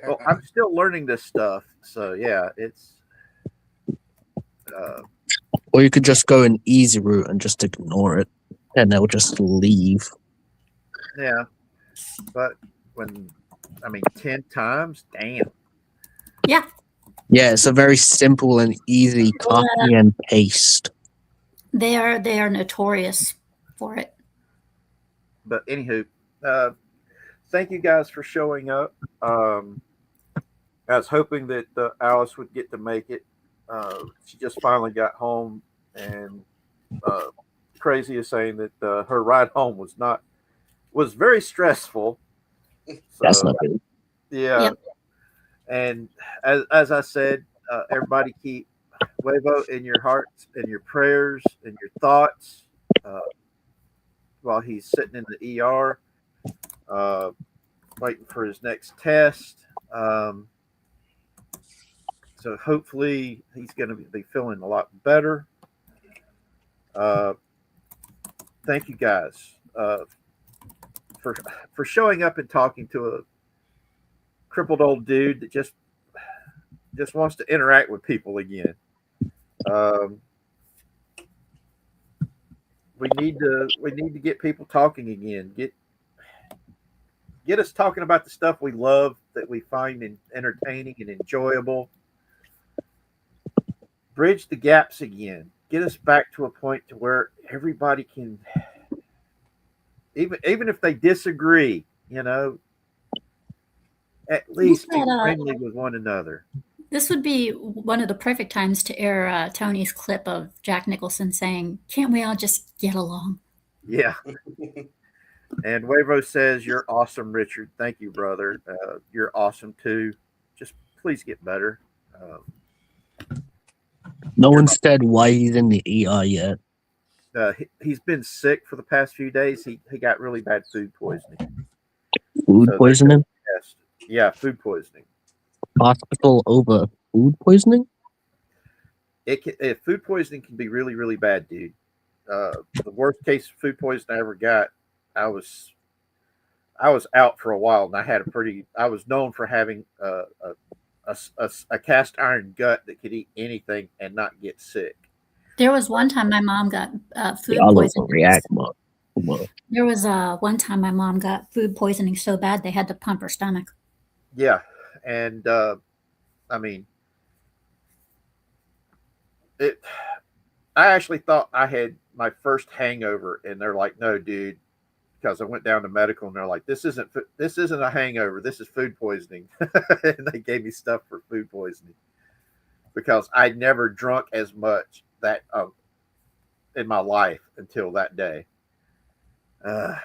well, I'm still learning this stuff, so yeah, it's. Or you could just go an easy route and just ignore it, and they'll just leave. Yeah, but 10 times, damn. Yeah. Yeah, it's a very simple and easy copy and paste. They are notorious for it. But anywho, thank you guys for showing up. I was hoping that Alice would get to make it. She just finally got home, and Crazy is saying that her ride home was very stressful. So, That's not good. Yeah. Yep. And as I said, everybody keep Huevo in your hearts and your prayers and your thoughts while he's sitting in the ER, waiting for his next test. So hopefully he's going to be feeling a lot better. Thank you guys for showing up and talking to a crippled old dude that just wants to interact with people again. We need to get people talking again. Get us talking about the stuff we love, that we find entertaining and enjoyable. Bridge the gaps again. Get us back to a point to where everybody can, even if they disagree, at least be friendly with one another. This would be one of the perfect times to air Tony's clip of Jack Nicholson saying, "Can't we all just get along?" Yeah. And Huevo says, "You're awesome, Richard. Thank you, brother. You're awesome too. Just please get better." No one said why he's in the ER yet. He's been sick for the past few days. He got really bad food poisoning. Food So they're poisoning? doing tests. Yeah, food poisoning. Hospital over food poisoning? Food poisoning can be really, really bad, dude. The worst case of food poisoning I ever got, I was out for a while, and I was known for having a cast iron gut that could eat anything and not get sick. There was one time my mom got food Y'all poisoning. overreact, man. Come on. There was one time my mom got food poisoning so bad they had to pump her stomach. Yeah, and I mean, it. I actually thought I had my first hangover, and they're like, "No, dude," because I went down to medical, and they're like, "This isn't a hangover. This is food poisoning," and they gave me stuff for food poisoning because I'd never drunk as much that in my life until that day. And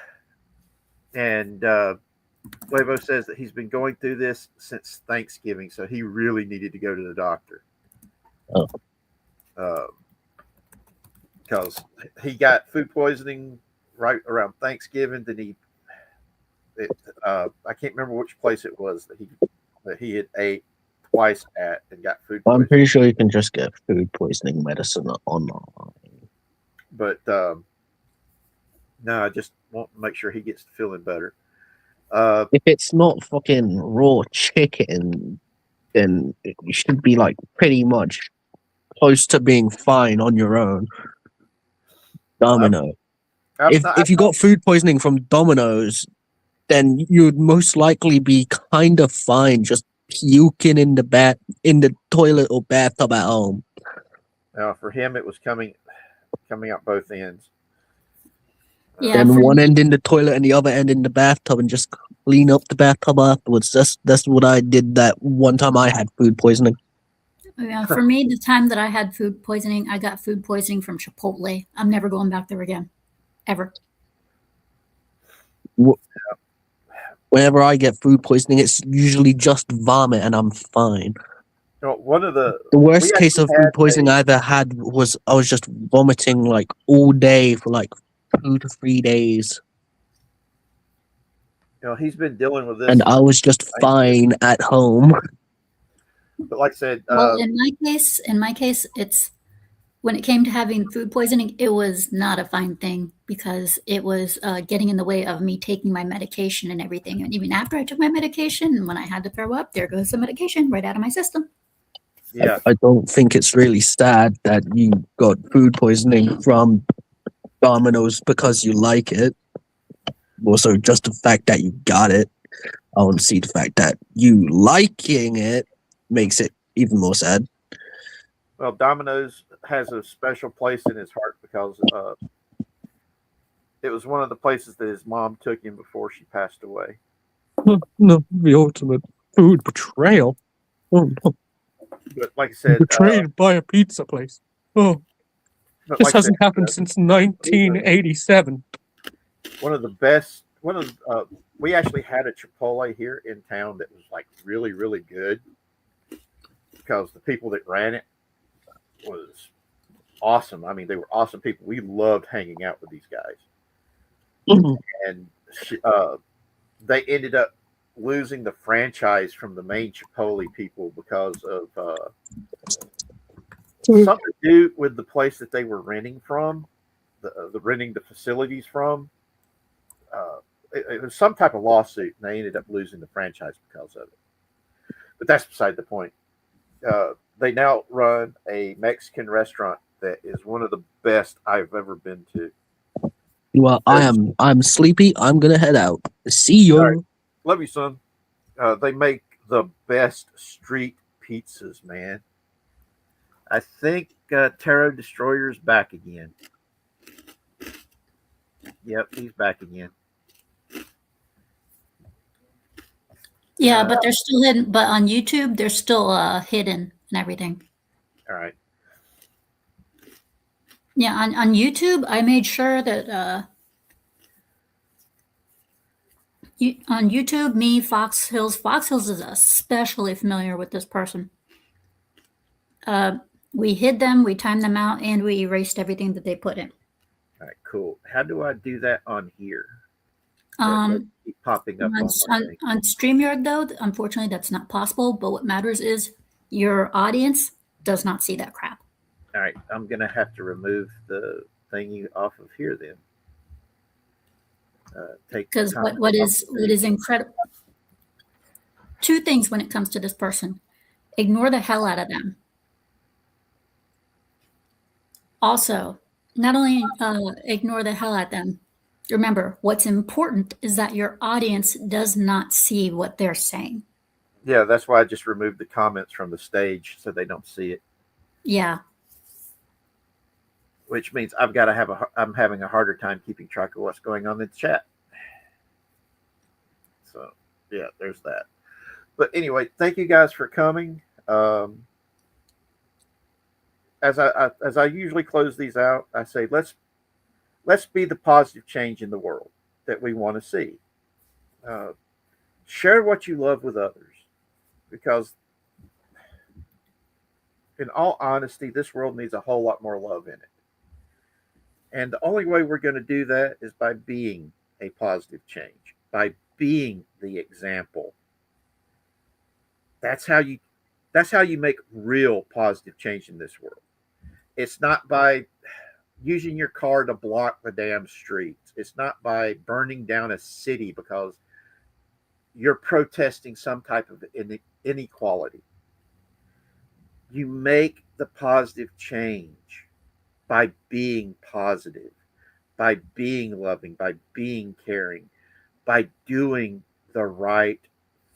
Quavo says that he's been going through this since Thanksgiving, so he really needed to go to the doctor. Oh. Because he got food poisoning right around Thanksgiving. Then I can't remember which place it was that he had ate twice at and got food poisoning. I'm pretty sure you can just get food poisoning medicine online. But no, I just want to make sure he gets feeling better. If it's not fucking raw chicken, then you should be like pretty much close to being fine on your own. Domino. If you got food poisoning from Domino's, then you'd most likely be kind of fine just puking in the toilet or bathtub at home. For him, it was coming out both ends. Yeah, Then for one me- end in the toilet and the other end in the bathtub, and just clean up the bathtub afterwards. That's what I did that one time I had food poisoning. Yeah, for me, the time that I had food poisoning, I got food poisoning from Chipotle. I'm never going back there again, ever. Whenever I get food poisoning, it's usually just vomit, and I'm fine. One of the worst we case of actually food poisoning I ever had was I was just vomiting like all day for like 2 to 3 days, he's been dealing with this, and I was just fine at home. but like I said, Well, in my case, it's when it came to having food poisoning, it was not a fine thing because it was getting in the way of me taking my medication and everything. And even after I took my medication, when I had to throw up, there goes the medication right out of my system. yeah, I don't think it's really sad that you got food poisoning from Domino's because you like it. Also, just the fact that you got it, I want to see the fact that you liking it makes it even more sad. well, Domino's has a special place in his heart because it was one of the places that his mom took him before she passed away. No, the ultimate food betrayal. Oh, no. But like I said, Betrayed by a pizza place. Oh, but this like I hasn't said, happened since 1987. one of the best. We actually had a Chipotle here in town that was like really, really good because the people that ran it was awesome. I mean, they were awesome people. We loved hanging out with these guys. Mhm. And they ended up losing the franchise from the main Chipotle people because of something to do with the place that they were renting from, the renting the facilities from. It was some type of lawsuit, and they ended up losing the franchise because of it. But that's beside the point. They now run a Mexican restaurant that is one of the best I've ever been to. Well, I'm sleepy. I'm gonna head out. See you. All right. Love you, son. They make the best street pizzas, man. I think Tarot Destroyer's back again. Yep, he's back again. Yeah, but they're still hidden. But on YouTube, they're still hidden and everything. All right. Yeah, on YouTube, I made sure that on YouTube, me, Fox Hills is especially familiar with this person. We hid them, we timed them out, and we erased everything that they put in. All right, cool. How do I do that on here? That keep popping up on my thing. On StreamYard, though, unfortunately, that's not possible. But what matters is your audience does not see that crap. All right, I'm gonna have to remove the thingy off of here then. Take Because what is incredible. Two things when it comes to this person: ignore the hell out of them. Also, not only ignore the hell out of them. Remember, what's important is that your audience does not see what they're saying. Yeah, that's why I just removed the comments from the stage so they don't see it. Yeah. Which means I'm having a harder time keeping track of what's going on in the chat. So yeah, there's that. But anyway, thank you guys for coming. As I usually close these out, I say let's be the positive change in the world that we want to see. Share what you love with others, because in all honesty, this world needs a whole lot more love in it. And the only way we're going to do that is by being a positive change, by being the example. That's how you make real positive change in this world. It's not by using your car to block the damn streets. It's not by burning down a city because you're protesting some type of inequality. You make the positive change by being positive, by being loving, by being caring, by doing the right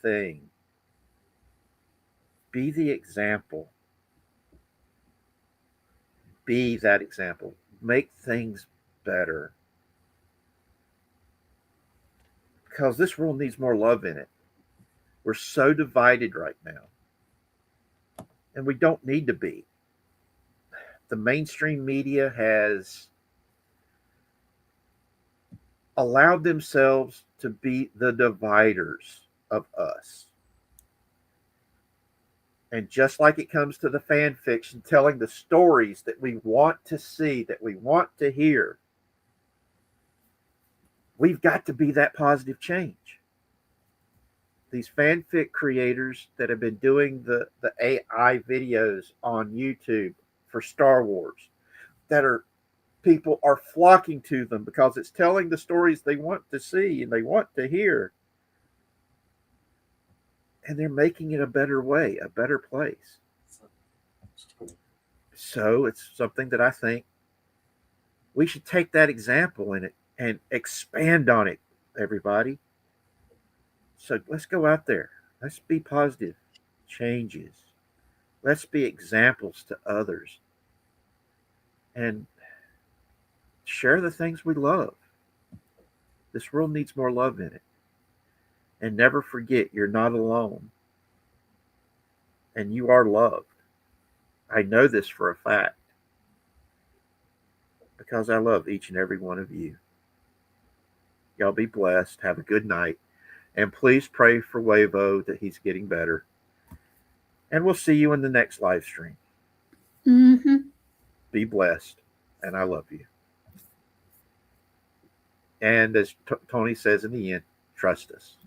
thing. Be the example. Be that example. Make things better. Because this world needs more love in it. We're so divided right now. And we don't need to be. The mainstream media has allowed themselves to be the dividers of us. And just like it comes to the fan fiction, telling the stories that we want to see, that we want to hear, we've got to be that positive change. These fanfic creators that have been doing the AI videos on YouTube for Star Wars, people are flocking to them because it's telling the stories they want to see and they want to hear. And they're making it a better way, a better place. So it's something that I think we should take that example in it and expand on it, everybody. So let's go out there. Let's be positive changes. Let's be examples to others. And share the things we love. This world needs more love in it. And never forget, you're not alone. And you are loved. I know this for a fact. Because I love each and every one of you. Y'all be blessed. Have a good night. And please pray for Wavo that he's getting better. And we'll see you in the next live stream. Mm-hmm. Be blessed. And I love you. And as Tony says in the end, trust us.